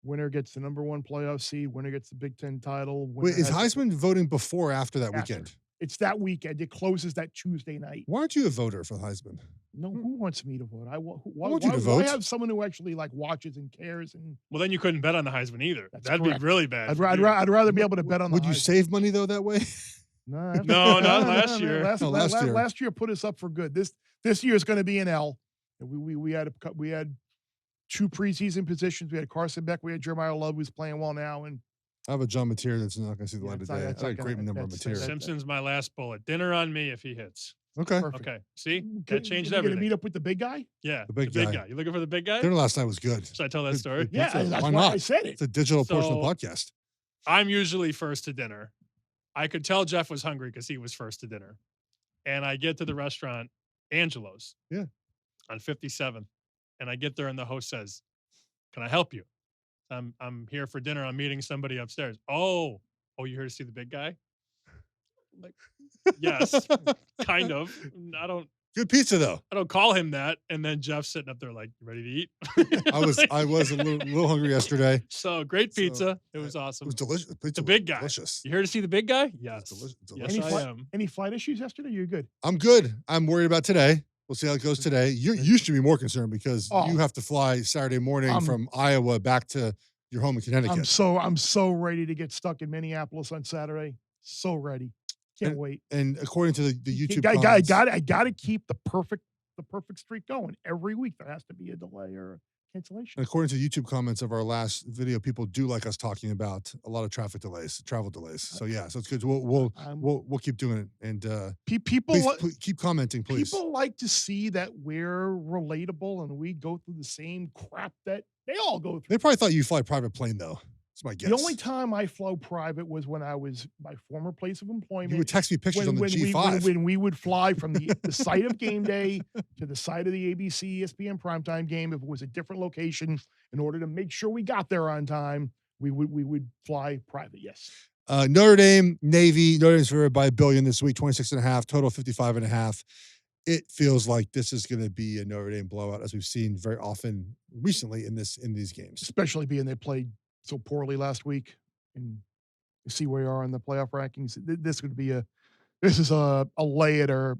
B: Winner gets the number 1 playoff seed. Winner gets the Big Ten title.
C: Wait, is Heisman voting before or after that weekend?
B: It's that weekend. It closes that Tuesday night.
C: Why aren't you a voter for Heisman?
B: No, who wants me to vote?
C: I want you to vote.
B: I have someone who actually like watches and cares. And
A: well, then you couldn't bet on the Heisman either. That'd
B: correct.
A: be really bad.
B: I'd rather be able to bet on.
C: Would
B: the
C: you
B: Heisman.
C: save money though that way?
B: No,
A: not last year.
B: Last year put us up for good. This year is going to be an L. We had 2 preseason positions. We had Carson Beck. We had Jeremiah Love, who's playing well now, and
C: I have a John Mateer that's not going to see the light of day. I had a great number of Mateer.
A: Simpson's my last bullet. Dinner on me if he hits.
C: Okay.
B: Perfect.
A: Okay. See, that changed
B: everything.
A: everything.
B: Gonna meet up with the big guy.
C: The big guy.
A: You looking for the big guy?
C: Dinner last night was good.
A: Should I tell that story?
B: Yeah, that's
C: why
B: why
C: not?
B: I said it.
C: It's a digital portion of the podcast.
A: I'm usually first to dinner. I could tell Geoff was hungry because he was first to dinner. And I get to the restaurant, Angelo's.
C: Yeah.
A: On 57th. And I get there and the host says, "Can I help you? I'm here for dinner. I'm meeting somebody upstairs." Oh, you're here to see the big guy? I'm like, yes, kind of.
C: Good pizza though.
A: I don't call him that. And then Geoff's sitting up there like, "You ready to eat?"
C: I was a little hungry yesterday.
A: So great pizza. It was awesome.
C: It was delicious.
A: The big guy.
C: Delicious.
A: You here to see the big guy? Yes.
C: Delicious.
A: Yes, I am.
B: Any flight issues yesterday? You're good.
C: I'm good. I'm worried about today. We'll see how it goes today. You should be more concerned because you have to fly Saturday morning from Iowa back to your home in Connecticut.
B: I'm so ready to get stuck in Minneapolis on Saturday. So ready. Can't wait.
C: And according to the YouTube
B: I got to keep the perfect streak going. Every week there has to be a delay or a cancellation.
C: And according to YouTube comments of our last video, people do like us talking about a lot of travel delays. So yeah, so it's good. We'll keep doing it. And
B: people
C: please keep commenting, please.
B: People like to see that we're relatable and we go through the same crap that they all go through.
C: They probably thought you fly private plane though. That's my guess.
B: The only time I flew private was when I was my former place of employment.
C: You would text me pictures on the G5.
B: When we would fly from the site of game day to the site of the ABC ESPN primetime game, if it was a different location, in order to make sure we got there on time, we would fly private. Yes.
C: Notre Dame, Navy. Notre Dame's favored by $1 billion this week, 26.5, total 55.5. It feels like this is going to be a Notre Dame blowout, as we've seen very often recently in these games.
B: Especially being they played so poorly last week, and you see where you are in the playoff rankings. This is a lay it or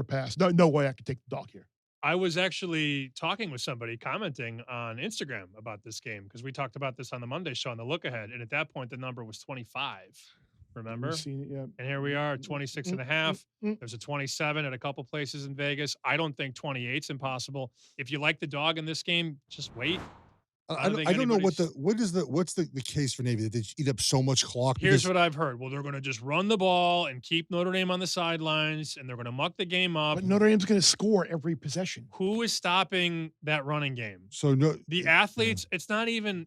B: pass. No way I could take the dog here.
A: I was actually talking with somebody commenting on Instagram about this game because we talked about this on the Monday show on the look ahead, and at that point the number was 25. Remember?
B: Seen it, yeah.
A: And here we are, 26.5. There's a 27 at a couple places in Vegas. I don't think 28's impossible. If you like the dog in this game, just wait.
C: I don't know what's the case for Navy that they eat up so much clock.
A: Here's what I've heard. Well, they're going to just run the ball and keep Notre Dame on the sidelines, and they're going to muck the game up.
B: But Notre Dame's going to score every possession.
A: Who is stopping that running game?
C: So
A: the athletes. Yeah. It's not even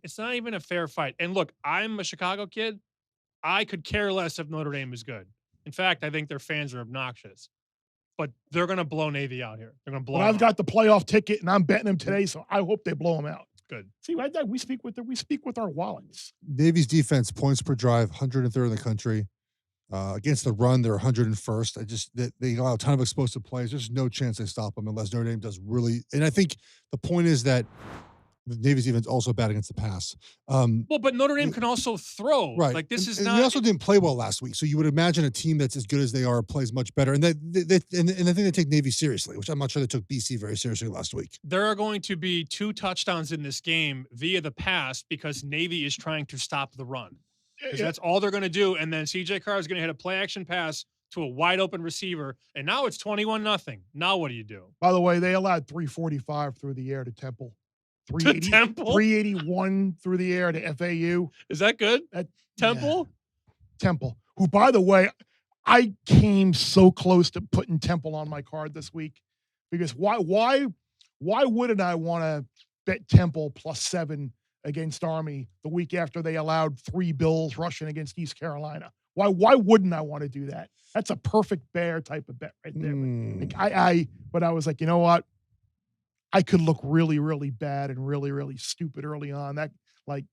A: a fair fight. And look, I'm a Chicago kid. I could care less if Notre Dame is good. In fact, I think their fans are obnoxious. But they're going to blow Navy out here. They're going to blow.
B: But I've got the playoff ticket, and I'm betting them today, so I hope they blow them out.
A: Good.
B: See, we speak with our wallets.
C: Navy's defense, points per drive, 103rd in the country. Against the run, they're 101st. They allow a ton of explosive plays. There's no chance they stop them unless Notre Dame does really. And I think the point is that the Navy's defense also bad against the pass.
A: But Notre Dame can also throw.
C: Right.
A: Like this is
C: and
A: not.
C: They also didn't play well last week, so you would imagine a team that's as good as they are plays much better. And I think they take Navy seriously, which I'm not sure they took BC very seriously last week.
A: There are going to be 2 touchdowns in this game via the pass because Navy is trying to stop the run. Because that's all they're going to do. And then CJ Carr is going to hit a play action pass to a wide open receiver. And now it's 21-0. Now what do you do?
B: By the way, they allowed 345 through the air to Temple. 381 through the air to FAU.
A: Is that good? Temple?
B: Yeah. Temple, who, by the way, I came so close to putting Temple on my card this week because why wouldn't I want to bet Temple +7 against Army the week after they allowed 3 Bills rushing against East Carolina. Why wouldn't I want to do that? That's a perfect Bear type of bet right there. But I was like, you know what? I could look really, really bad and really, really stupid early on. That like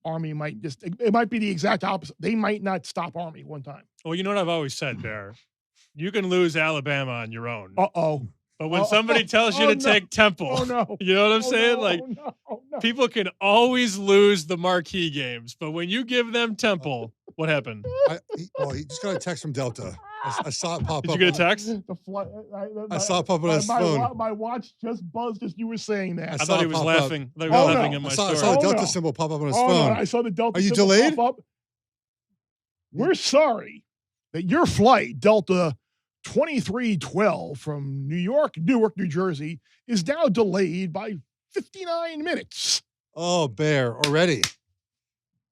B: Army might it might be the exact opposite. They might not stop Army one time.
A: Well, you know what I've always said, Bear? You can lose Alabama on your own.
B: Uh-oh.
A: But when somebody tells you to take Temple, you know what I'm saying? People can always lose the marquee games, but when you give them Temple, what happened?
C: He just got a text from Delta. I saw it pop up.
A: Did you get a text?
C: I saw it pop up on his phone.
B: My watch just buzzed as you were saying that.
A: I thought he was laughing. I thought he was laughing at my story.
C: I saw the Delta symbol pop up on his phone.
B: I saw the Delta
C: symbol
B: delayed? Pop up. We're sorry that your flight, Delta 2312 from Newark, New Jersey, is now delayed by 59 minutes.
C: Oh, Bear, already.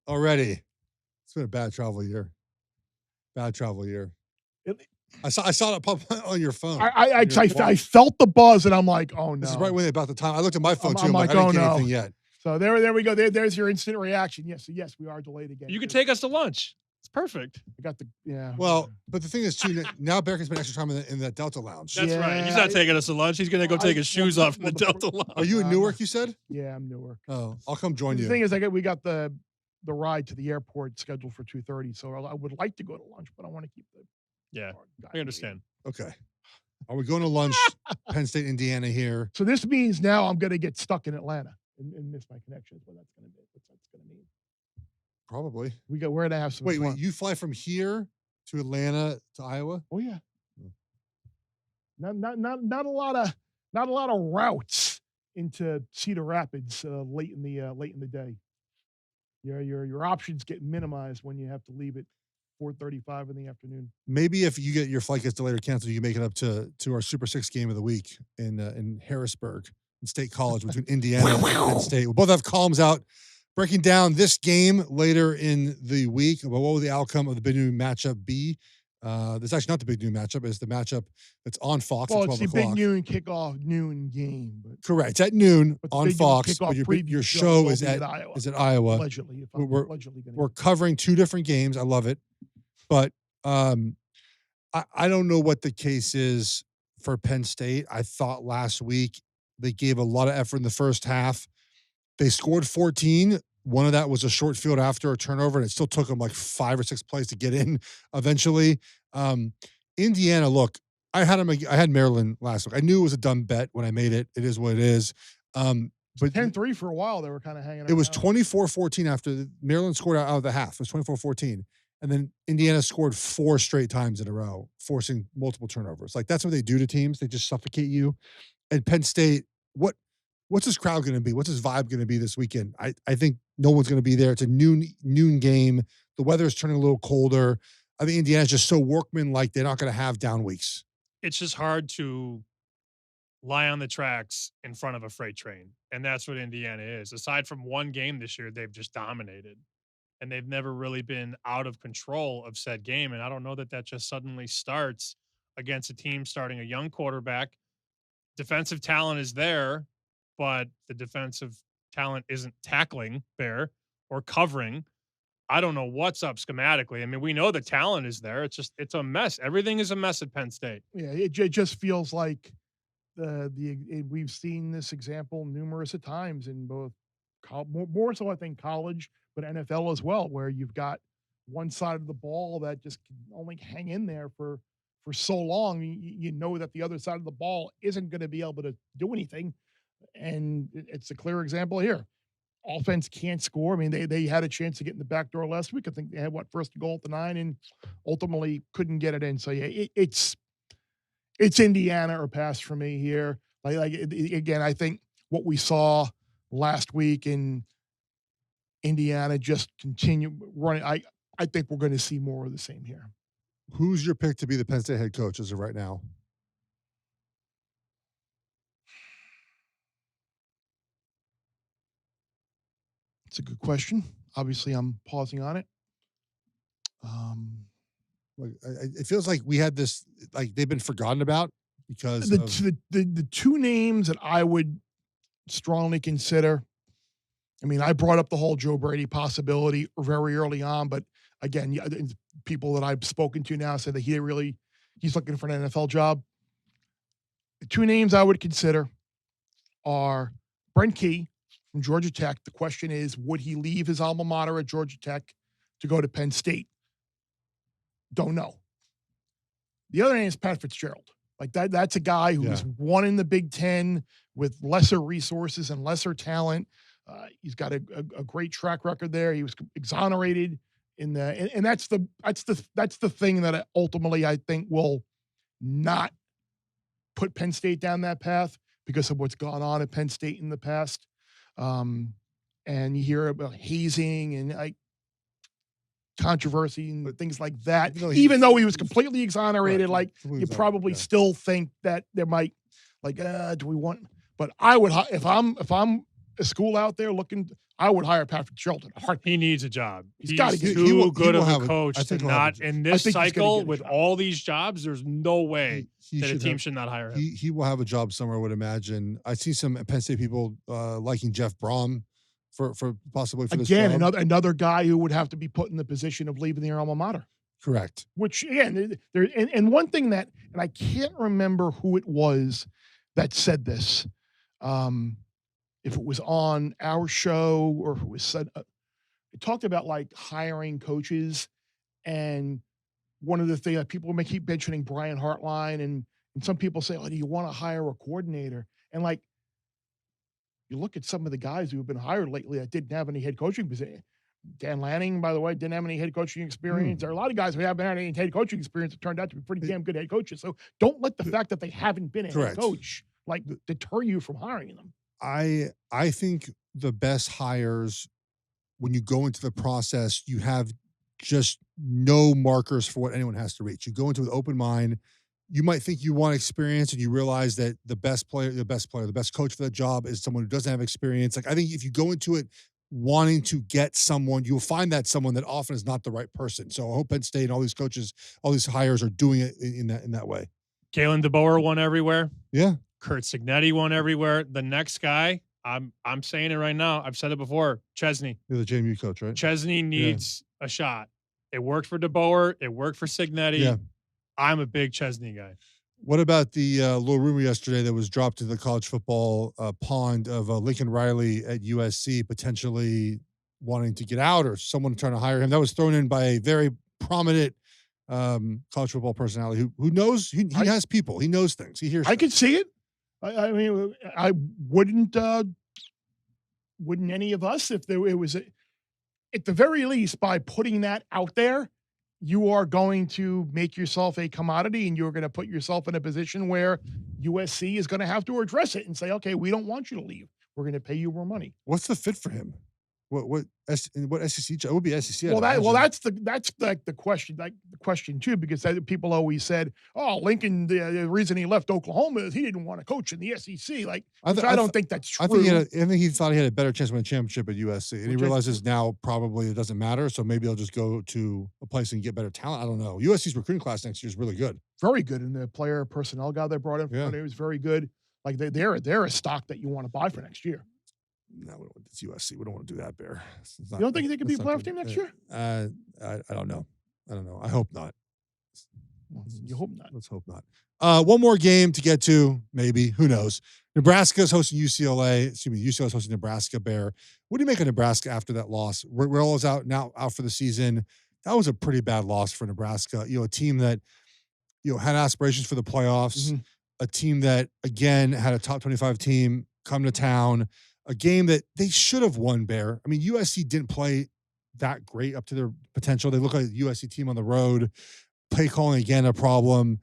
C: It's been a bad travel year. I saw it pop on your phone.
B: I felt the buzz, and I'm like, oh, no.
C: This is right when about the time. I looked at my phone, too.
B: I'm like,
C: I didn't get
B: no.
C: anything yet.
B: So there we go. There's your instant reaction. Yes, we are delayed again.
A: You could take us to lunch. It's perfect.
B: I got
C: Well, but the thing is, too, now Bear can spend extra time in that Delta lounge.
A: That's right. He's not taking us to lunch. He's going to go take his shoes off in the Delta lounge.
C: Are you in Newark, you said?
B: Yeah, I'm Newark.
C: Oh, I'll come join you.
B: The thing is, we got the ride to the airport scheduled for 2:30, so I would like to go to lunch, but I want to keep the.
A: Yeah, I understand.
C: Okay. Are we going to lunch, Penn State, Indiana here?
B: So this means now I'm going to get stuck in Atlanta and miss my connections. What that's going to be? What's that's going to mean?
C: Probably.
B: We're going to have some.
C: Wait, you fly from here to Atlanta to Iowa?
B: Oh yeah. Not a lot of routes into Cedar Rapids late in the day. Your options get minimized when you have to leave at 4:35 in the afternoon.
C: Maybe if you get your flight gets delayed or canceled, you make it up to our Super 6 game of the week in Harrisburg, in State College, between Indiana and Penn State. We'll both have columns out breaking down this game later in the week about what will the outcome of the big noon matchup be. That's actually not the big noon matchup. It's the matchup that's on Fox at 12 o'clock.
B: It's the big noon kickoff noon game.
C: Correct. It's at noon on Fox,
B: but
C: your show is at Iowa.
B: Allegedly,
C: we're covering 2 different games. I love it. But I don't know what the case is for Penn State. I thought last week they gave a lot of effort in the first half. They scored 14. One of that was a short field after a turnover, and it still took them like 5 or 6 plays to get in eventually. Indiana, look, I had Maryland last week. I knew it was a dumb bet when I made it. It is what it is. But
B: 10-3 for a while. They were kind of hanging out.
C: It was 24-14 after Maryland scored out of the half. It was 24-14. And then Indiana scored 4 straight times in a row, forcing multiple turnovers. Like, that's what they do to teams. They just suffocate you. And Penn State, what's this crowd going to be? What's this vibe going to be this weekend? I think no one's going to be there. It's a noon game. The weather is turning a little colder. I think Indiana's just so workmanlike. They're not going to have down weeks.
A: It's just hard to lie on the tracks in front of a freight train. And that's what Indiana is. Aside from one game this year, they've just dominated. And they've never really been out of control of said game. And I don't know that just suddenly starts against a team starting a young quarterback. Defensive talent is there, but the defensive talent isn't tackling Bear or covering. I don't know what's up schematically. I mean, we know the talent is there. It's a mess. Everything is a mess at Penn State.
B: Yeah, it just feels like we've seen this example numerous of times in both more so I think college, but NFL as well, where you've got one side of the ball that just can only hang in there for so long. You know that the other side of the ball isn't going to be able to do anything. And it's a clear example here. Offense can't score. I mean, they had a chance to get in the back door last week. I think they had first goal at the 9 and ultimately couldn't get it in. So yeah, it's Indiana or pass for me here. Again, I think what we saw last week in Indiana just continue running. I think we're going to see more of the same here.
C: Who's your pick to be the Penn State head coach as of right now?
B: It's a good question. Obviously, I'm pausing on it.
C: It feels like we had this, like they've been forgotten about because
B: the 2 names that I would strongly consider I mean, I brought up the whole Joe Brady possibility very early on, but again, people that I've spoken to now say that he's looking for an NFL job. The two names I would consider are Brent Key from Georgia Tech. The question is, would he leave his alma mater at Georgia Tech to go to Penn State? Don't know. The other name is Pat Fitzgerald. Like that's a guy who's won in the Big Ten with lesser resources and lesser talent. He's got a great track record there. He was exonerated and that's the thing that ultimately I think will not put Penn State down that path because of what's gone on at Penn State in the past. And you hear about hazing and controversy and things like that. Even though he was completely exonerated, you probably still think that there might, do we want? But I would, if I'm a school out there looking, I would hire Pat Fitzgerald.
A: He needs a job. He's
B: got to get
A: too good of a coach to not in this cycle with all these jobs. There's no way that a team should not hire him.
C: He will have a job somewhere, I would imagine. I see some Penn State people liking Jeff Brom for possibly for this job.
B: Another guy who would have to be put in the position of leaving their alma mater.
C: Correct.
B: Which again, and one thing that, and I can't remember who it was that said this. If it was on our show or if it was said, it talked about hiring coaches, and one of the things that people may keep mentioning Brian Hartline, and some people say, "Oh, do you want to hire a coordinator?" And you look at some of the guys who have been hired lately that didn't have any head coaching position. Dan Lanning, by the way, didn't have any head coaching experience. There are a lot of guys who haven't had any head coaching experience that turned out to be pretty damn good head coaches. So don't let the fact that they haven't been a head coach deter you from hiring them.
C: I think the best hires, when you go into the process, you have just no markers for what anyone has to reach. You go into it with open mind. You might think you want experience, and you realize that the best coach for that job is someone who doesn't have experience. I think if you go into it wanting to get someone, you'll find that someone that often is not the right person. So I hope Penn State and all these coaches, all these hires are doing it in that way.
A: Kalen DeBoer won everywhere.
C: Yeah.
A: Kurt Signetti won everywhere. The next guy, I'm saying it right now. I've said it before. Chesney.
C: You're the JMU coach, right?
A: Chesney needs a shot. It worked for DeBoer. It worked for Signetti.
C: Yeah.
A: I'm a big Chesney guy.
C: What about the little rumor yesterday that was dropped to the college football pond of Lincoln Riley at USC potentially wanting to get out, or someone trying to hire him? That was thrown in by a very prominent college football personality who knows. He has people. He knows things. He hears.
B: I could see it. I mean, I wouldn't any of us, if it was at the very least, by putting that out there, you are going to make yourself a commodity, and you're going to put yourself in a position where USC is going to have to address it and say, okay, we don't want you to leave. We're going to pay you more money.
C: What's the fit for him? What SEC? It would be SEC.
B: That's the question. The question too, because people always said, "Oh, Lincoln. The reason he left Oklahoma is he didn't want to coach in the SEC." I don't think that's true.
C: I think he thought he had a better chance to win a championship at USC, and he realizes now probably it doesn't matter. So maybe he'll just go to a place and get better talent. I don't know. USC's recruiting class next year is really good.
B: Very good, and the player personnel guy they brought in from was very good. They're a stock that you want to buy for next year.
C: No, it's USC. We don't want to do that, Bear.
B: You don't think they could be a playoff team next year?
C: I don't know. I hope not.
B: You hope not.
C: Let's hope not. One more game to get to, maybe. Who knows? Nebraska's hosting UCLA. UCLA's hosting Nebraska, Bear. What do you make of Nebraska after that loss? Riddle's out for the season. That was a pretty bad loss for Nebraska. A team that had aspirations for the playoffs. Mm-hmm. A team that, again, had a top 25 team come to town. A game that they should have won, Bear. I mean, USC didn't play that great up to their potential. They look like a USC team on the road. Play calling, again, a problem.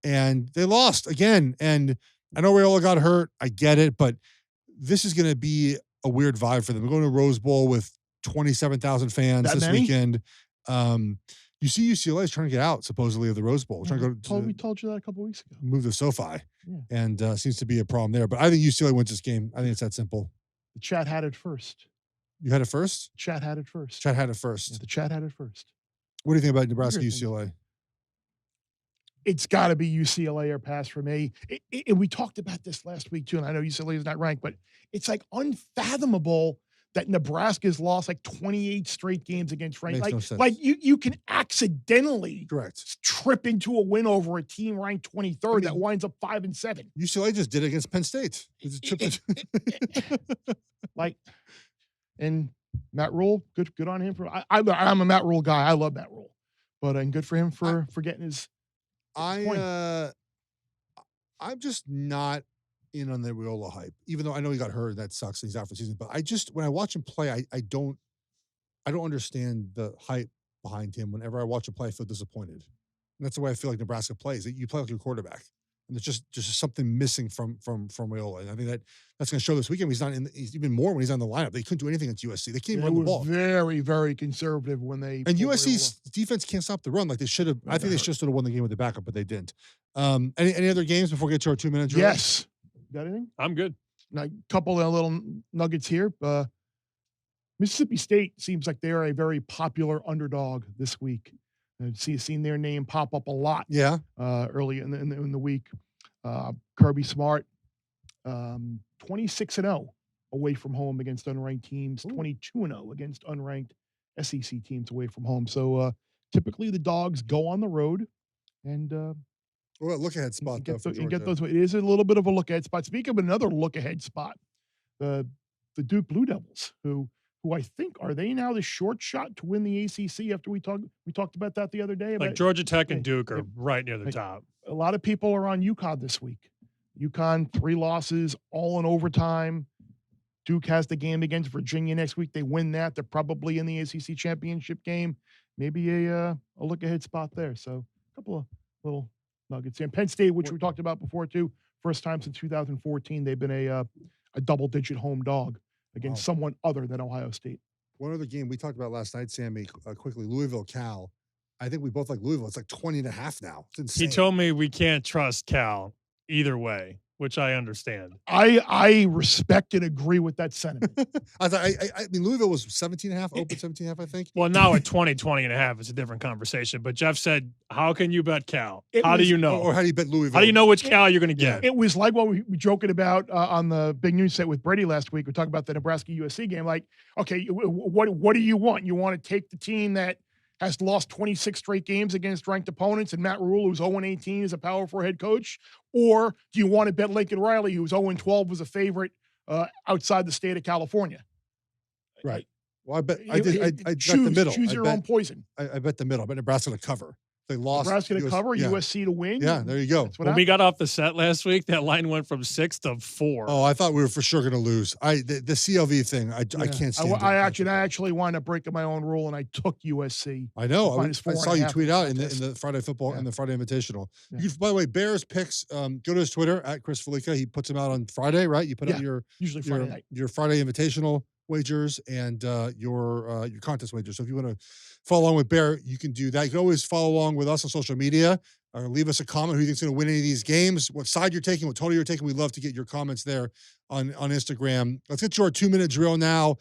C: And they lost again. And I know Rayola got hurt. I get it. But this is going to be a weird vibe for them. We're going to Rose Bowl with 27,000 fans this weekend. You see UCLA is trying to get out, supposedly, of the Rose Bowl.
B: We told you that a couple of weeks ago.
C: Move to SoFi. Yeah. And seems to be a problem there. But I think UCLA wins this game. I think it's that simple.
B: The chat had it first.
C: You had it first?
B: Chat had it first.
C: Chat had it first.
B: Yeah, the chat had it first.
C: What do you think about Nebraska, UCLA?
B: It's got to be UCLA or pass for me. And we talked about this last week, too, and I know UCLA is not ranked, but it's unfathomable that Nebraska's lost like 28 straight games against ranked.
C: Makes
B: Like,
C: no sense.
B: like you can accidentally
C: Correct.
B: trip into a win over a team ranked 23rd that
C: mean,
B: winds up 5-7.
C: UCLA just did it against Penn State. They just tripped it.
B: Like, and Matt Rule, good on him for. I'm a Matt Rule guy. I love Matt Rule, but and good for him for getting his point.
C: I'm just not in on the Raiola hype, even though I know he got hurt and that sucks and he's out for the season. But I just, when I watch him play, I don't understand the hype behind him. Whenever I watch him play, I feel disappointed. And that's the way I feel like Nebraska plays. You play like your quarterback. And there's just something missing from Raiola. And I think that's going to show this weekend. He's even more when he's on the lineup. They couldn't do anything against USC. They can't even run the ball.
B: Very, very conservative when they.
C: And USC's defense can't stop the run like they should have. I think they should have won the game with the backup, but they didn't. Any other games before we get to our 2 minutes?
B: Yes. Got anything?
A: I'm good.
B: A couple of little nuggets here. Mississippi State seems like they are a very popular underdog this week. I've seen their name pop up a lot.
C: Yeah.
B: Early in the week. Kirby Smart, 26-0 away from home against unranked teams. 22-0 against unranked SEC teams away from home. So typically the Dogs go on the road and
C: well, look ahead spot though.
B: And get those. It is a little bit of a look ahead spot. Speaking of another look ahead spot, the Duke Blue Devils, who I think are they now the short shot to win the ACC after we talked about that the other day.
A: Like Georgia Tech and Duke are right near the top.
B: A lot of people are on UConn this week. UConn 3 losses, all in overtime. Duke has the game against Virginia next week. They win that. They're probably in the ACC championship game. Maybe a look ahead spot there. So a couple of little nuggets. And Penn State, which we talked about before too, first time since 2014, they've been a double-digit home dog against someone other than Ohio State.
C: One other game we talked about last night, Sammy, quickly, Louisville, Cal. I think we both like Louisville. It's like 20.5 now. It's insane.
A: He told me we can't trust Cal either way, which I understand.
B: I respect and agree with that sentiment.
C: I mean, Louisville was 17.5, open 17.5, I think.
A: Well, now at 20.5, it's a different conversation. But Geoff said, how can you bet Cal? How do you know?
C: Or how do you bet Louisville?
A: How do you know which Cal you're going to get?
B: It was like what we were joking about on the big news set with Brady last week. We talked about the Nebraska USC game. Like, okay, what do you want? You want to take the team that has lost 26 straight games against ranked opponents and Matt Rule, who's 0-18 as a Power 4 head coach? Or do you want to bet Lincoln Riley, who's 0-12 was a favorite outside the state of California?
C: Right. Well, I bet I bet the middle.
B: Choose your own poison.
C: I bet the middle. I bet Nebraska to cover. They lost.
B: Nebraska to cover,
C: yeah.
B: USC to win.
C: Yeah, there you go.
A: When we got off the set last week, that line went from 6 to 4.
C: Oh, I thought we were for sure going to lose. The CLV thing, I can't stand it.
B: I actually wound up breaking my own rule, and I took USC.
C: I know. I saw you tweet out in
B: contest.
C: the Friday football and the Friday Invitational.
B: Yeah.
C: By the way, Bears picks. Go to his Twitter at Chris Fallica. He puts them out on Friday, right? You put out
B: usually Friday night.
C: Your Friday Invitational wagers and your contest wagers. So if you want to follow along with Bear, you can do that. You can always follow along with us on social media or leave us a comment who you think's going to win any of these games, what side you're taking, what total you're taking. We'd love to get your comments there on Instagram. Let's get to our 2-minute drill now.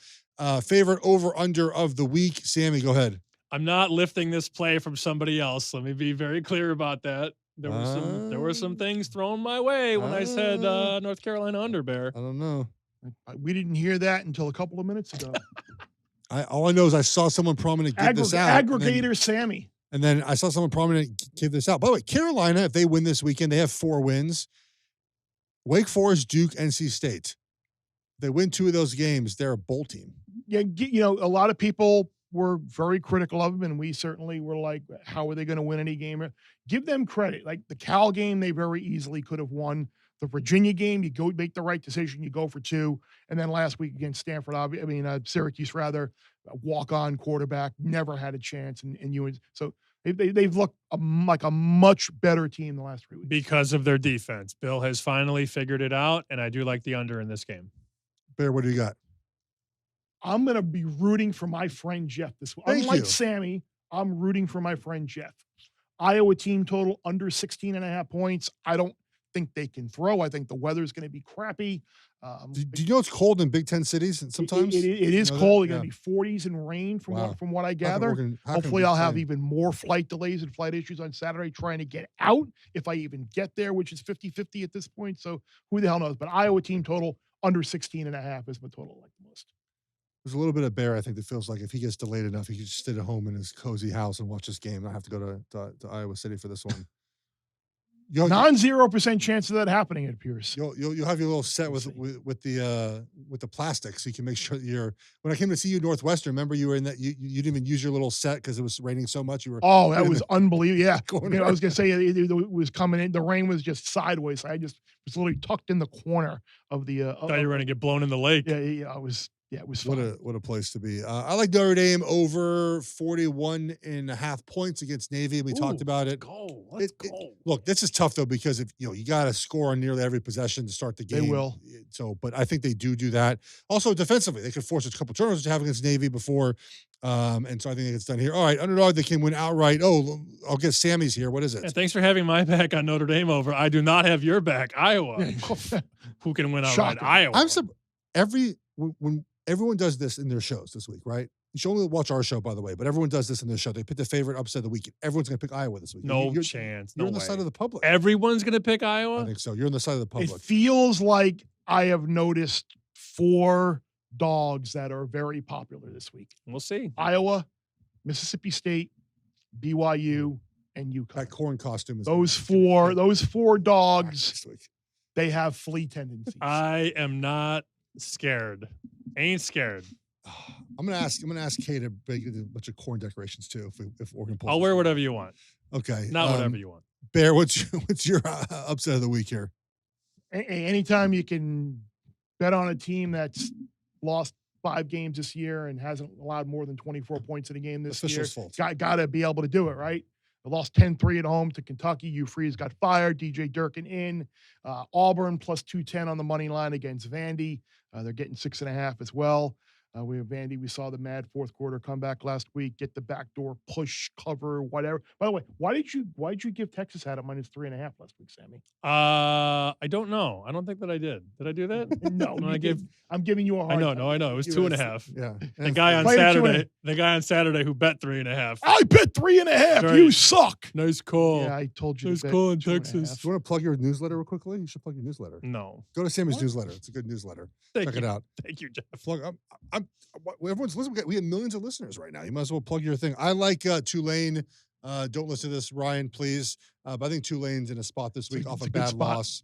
C: Favorite over-under of the week. Sammy, go ahead.
A: I'm not lifting this play from somebody else. Let me be very clear about that. There were some things thrown my way when I said North Carolina under Bear.
C: I don't know.
B: We didn't hear that until a couple of minutes ago.
C: All I know is I saw someone prominent give this out.
B: Aggregator Sammy.
C: And then I saw someone prominent give this out. By the way, Carolina, if they win this weekend, they have 4 wins. Wake Forest, Duke, NC State. If they win 2 of those games, they're a bowl team.
B: Yeah, a lot of people were very critical of them, and we certainly were like, how are they going to win any game? Give them credit. Like the Cal game, they very easily could have won. The Virginia game, you go make the right decision, you go for 2. And then last week against Stanford, Syracuse rather, walk-on quarterback, never had a chance. And so they've looked like a much better team the last 3 weeks.
A: Because of their defense. Bill has finally figured it out, and I do like the under in this game.
C: Bear, what do you got?
B: I'm going to be rooting for my friend Geoff this week. Unlike Sammy, I'm rooting for my friend Geoff. Iowa team total under 16.5 points. I don't think they can throw. I think the weather is going to be crappy.
C: Do you know it's cold in Big Ten cities sometimes?
B: It is cold. It's going to be 40s and rain from what I gather. Hopefully I'll have even more flight delays and flight issues on Saturday trying to get out if I even get there, which is 50-50 at this point. So who the hell knows? But Iowa team total under 16.5 is my total I like the most.
C: There's a little bit of Bear, I think, that feels like if he gets delayed enough, he can just sit at home in his cozy house and watch this game. Not have to go to Iowa City for this one.
B: Non-0% chance of that happening, it appears.
C: You'll have your little set with the plastic, so you can make sure that you're. When I came to see you Northwestern, remember you were in that you didn't even use your little set because it was raining so much. You were.
B: Oh, that was unbelievable. Yeah,
C: corner.
B: I was gonna say it was coming in. The rain was just sideways. So I just was literally tucked in the corner of the.
A: Thought you were gonna get blown in the lake.
B: Yeah. I was. Yeah, it was fun.
C: What a place to be. I like Notre Dame over 41.5 points against Navy. We talked about it.
A: Let's go.
C: Look, this is tough though because if you got to score on nearly every possession to start the game.
B: They will.
C: So, but I think they do that. Also, defensively, they could force a couple turnovers to have against Navy before, and so I think it's done here. All right, underdog, they can win outright. Oh, I'll get Sammy's here. What is it?
A: And thanks for having my back on Notre Dame over. I do not have your back, Iowa. Who can win outright? Iowa.
C: When everyone does this in their shows this week, right? You should only watch our show, by the way, but everyone does this in their show. They pick their favorite upset of the week. Everyone's going to pick Iowa this week.
A: No chance.
C: You're
A: No
C: on the
A: way.
C: side of the public.
A: Everyone's going to pick Iowa?
C: I think so. You're on the side of the public.
B: It feels like I have noticed 4 dogs that are very popular this week.
A: We'll see.
B: Iowa, Mississippi State, BYU, and UConn.
C: That corn costume is
B: Those four dogs,
C: this week.
B: they have flea tendencies.
A: I am not scared. Ain't scared.
C: I'm gonna ask Kay to bake a bunch of corn decorations too. If we're gonna pull.
A: I'll wear whatever you want.
C: Okay,
A: Not whatever you want.
C: Bear, what's your upset of the week here?
B: Anytime you can bet on a team that's lost 5 games this year and hasn't allowed more than 24 points in a game this year, got to be able to do it, right? They lost 10-3 at home to Kentucky. Hugh Freeze got fired. DJ Durkin in. Auburn plus 210 on the money line against Vandy. They're getting 6.5 as well. We have Vandy. We saw the mad fourth quarter comeback last week. Get the backdoor push, cover, whatever. By the way, why did you give Texas at minus 3.5 last week, Sammy?
A: I don't know. I don't think that I did. Did I do that?
B: No, I'm giving you a hard
A: I
B: time.
A: know. It was 2.5.
C: Yeah.
A: The guy on Saturday who bet 3.5.
B: I bet 3.5.
A: Right.
B: You suck.
A: Nice call.
B: Yeah, I told you.
A: Nice
B: to bet
A: call in
B: 2.5.
A: Texas.
C: Do you want to plug your newsletter real quickly? You should plug your newsletter.
A: No.
C: Go to Sammy's newsletter. It's a good newsletter. Check it out.
A: Thank you, Geoff.
C: Plug. Everyone's listening. We have millions of listeners right now. You might as well plug your thing. I like Tulane. Don't listen to this, Ryan, please. But I think Tulane's in a spot this week off a bad loss.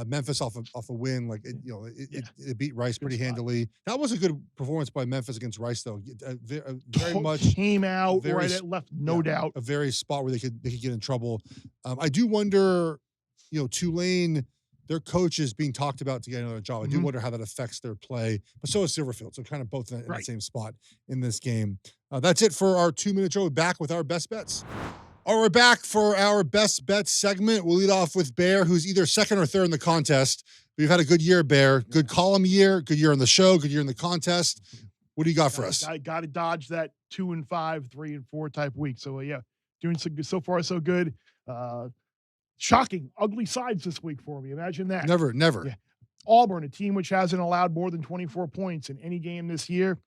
C: Memphis off a win. Like it beat Rice pretty handily. That was a good performance by Memphis against Rice, though. Very much
B: came out right at left, no doubt.
C: A very spot where they could get in trouble. I do wonder, Tulane. Their coach is being talked about to get another job. I do wonder how that affects their play, but so is Silverfield. So kind of both in the same spot in this game. That's it for our 2-minute show. We're back with our best bets. All right, we're back for our best bets segment. We'll lead off with Bear, who's either second or third in the contest. We've had a good year, Bear. Good column year, good year on the show, good year in the contest. What do you got for us?
B: I got to dodge that 2 and 5, 3 and 4 type week. So doing so far so good. Shocking, ugly sides this week for me. Imagine that.
C: Never.
B: Yeah. Auburn, a team which hasn't allowed more than 24 points in any game this year,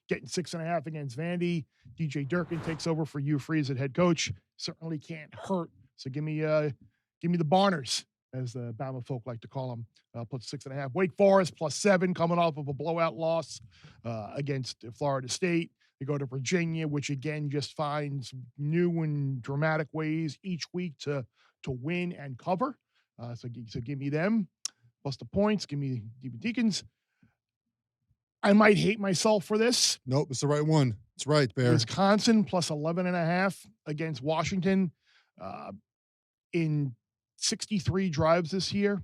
B: getting 6.5 against Vandy. DJ Durkin takes over for Hugh Freeze at head coach. Certainly can't hurt. So give me the Barners, as the Bama folk like to call them, plus 6.5. Wake Forest plus 7, coming off of a blowout loss against Florida State. They go to Virginia, which again just finds new and dramatic ways each week to win and cover. So give me them plus the points. Give me Deacons. I might hate myself for this.
C: Nope, it's the right one. It's right, Bear.
B: Wisconsin plus 11.5 against Washington in 63 drives this year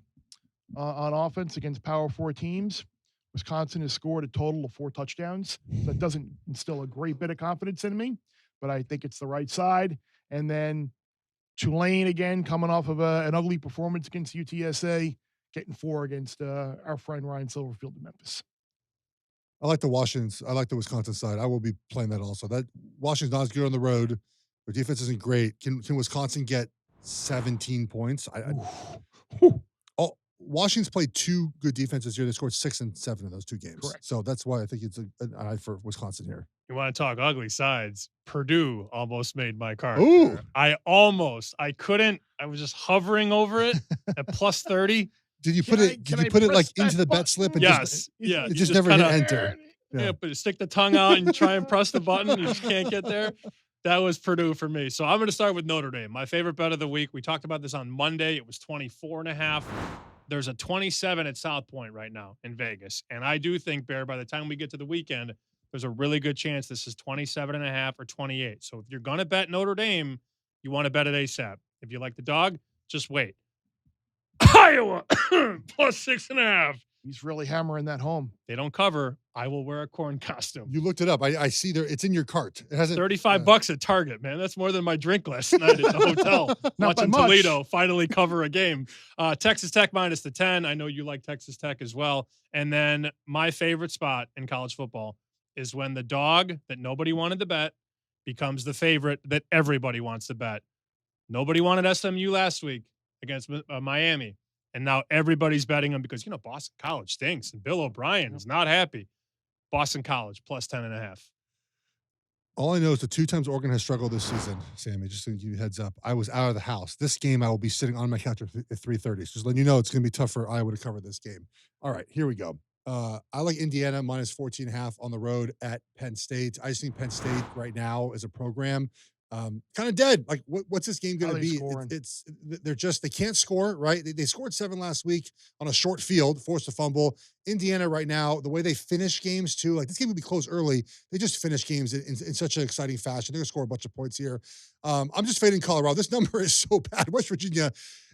B: on offense against Power 4 teams. Wisconsin has scored a total of 4 touchdowns. That doesn't instill a great bit of confidence in me, but I think it's the right side. And then Tulane, again, coming off of an ugly performance against UTSA, getting 4 against our friend Ryan Silverfield in Memphis.
C: I like the Washington. I like the Wisconsin side. I will be playing that also. That Washington's not as good on the road. Their defense isn't great. Can Wisconsin get 17 points? Washington's played 2 good defenses here. They scored 6 and 7 in those 2 games.
B: Correct.
C: So that's why I think it's an eye for Wisconsin here.
A: You want to talk ugly sides? Purdue almost made my card.
C: Ooh.
A: I couldn't. I was just hovering over it at plus 30.
C: Did you put it like into the bet slip? And
A: Yes.
C: it just never hit enter. Yeah.
A: but stick the tongue out and try and press the button. You just can't get there. That was Purdue for me. So I'm going to start with Notre Dame. My favorite bet of the week. We talked about this on Monday. It was 24.5. There's a 27 at South Point right now in Vegas. And I do think, Bear, by the time we get to the weekend, there's a really good chance this is 27.5 or 28. So if you're going to bet Notre Dame, you want to bet it ASAP. If you like the dog, just wait. Iowa plus 6.5.
B: He's really hammering that home.
A: They don't cover. I will wear a corn costume.
C: You looked it up. I see there. It's in your cart. It hasn't.
A: $35 at Target, man. That's more than my drink last night at the hotel.
B: Not by
A: Watching
B: much.
A: Toledo finally cover a game. Texas Tech minus the 10. I know you like Texas Tech as well. And then my favorite spot in college football is when the dog that nobody wanted to bet becomes the favorite that everybody wants to bet. Nobody wanted SMU last week against Miami. And now everybody's betting them because, Boston College stinks and Bill O'Brien is not happy. Boston College plus 10.5.
C: All I know is the 2 times Oregon has struggled this season, Sammy, just to give you a heads up. I was out of the house. This game, I will be sitting on my couch at 3:30. So just letting you know it's going to be tough for Iowa to cover this game. All right, here we go. I like Indiana minus 14.5 on the road at Penn State. I just think Penn State right now as a program, kind of dead. Like, what's this game going to be? They can't score, right? They scored 7 last week on a short field, forced a fumble. Indiana right now, the way they finish games too, like this game would be close early. They just finish games in such an exciting fashion. They're going to score a bunch of points here. I'm just fading Colorado. This number is so bad. West Virginia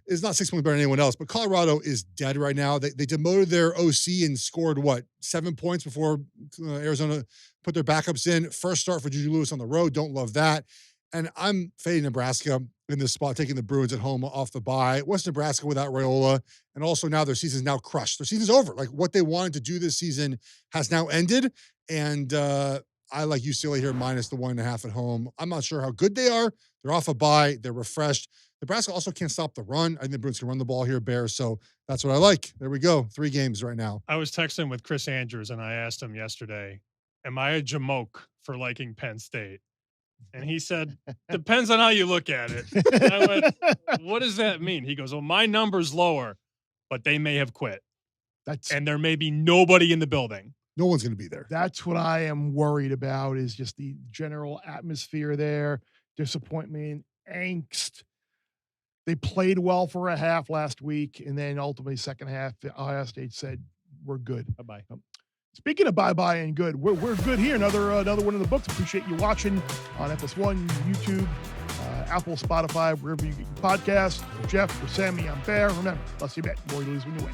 C: is not 6 points better than anyone else, but Colorado is dead right now. They demoted their OC and scored 7 points before Arizona put their backups in. First start for Juju Lewis on the road. Don't love that. And I'm fading Nebraska in this spot, taking the Bruins at home off the bye. What's Nebraska without Raiola? And also now their season's now crushed. Their season's over. Like what they wanted to do this season has now ended. And I like UCLA here minus the 1.5 at home. I'm not sure how good they are. They're off a bye. They're refreshed. Nebraska also can't stop the run. I think the Bruins can run the ball here, Bears. So that's what I like. There we go. 3 games right now.
A: I was texting with Chris Andrews, and I asked him yesterday, am I a jamoke for liking Penn State? And he said, depends on how you look at it. And I went, what does that mean? He goes, well, my number's lower, but they may have quit. And there may be nobody in the building.
C: No one's going to be there.
B: That's what I am worried about is just the general atmosphere there, disappointment, angst. They played well for a half last week, and then ultimately second half, Ohio State said, we're good.
A: Bye-bye.
B: Speaking of bye-bye and good, we're good here. Another one in the books. Appreciate you watching on FS1, YouTube, Apple, Spotify, wherever you get your podcasts. For Geoff, for Sammy, I'm Bear. Remember, let's see bet. More you lose when you win.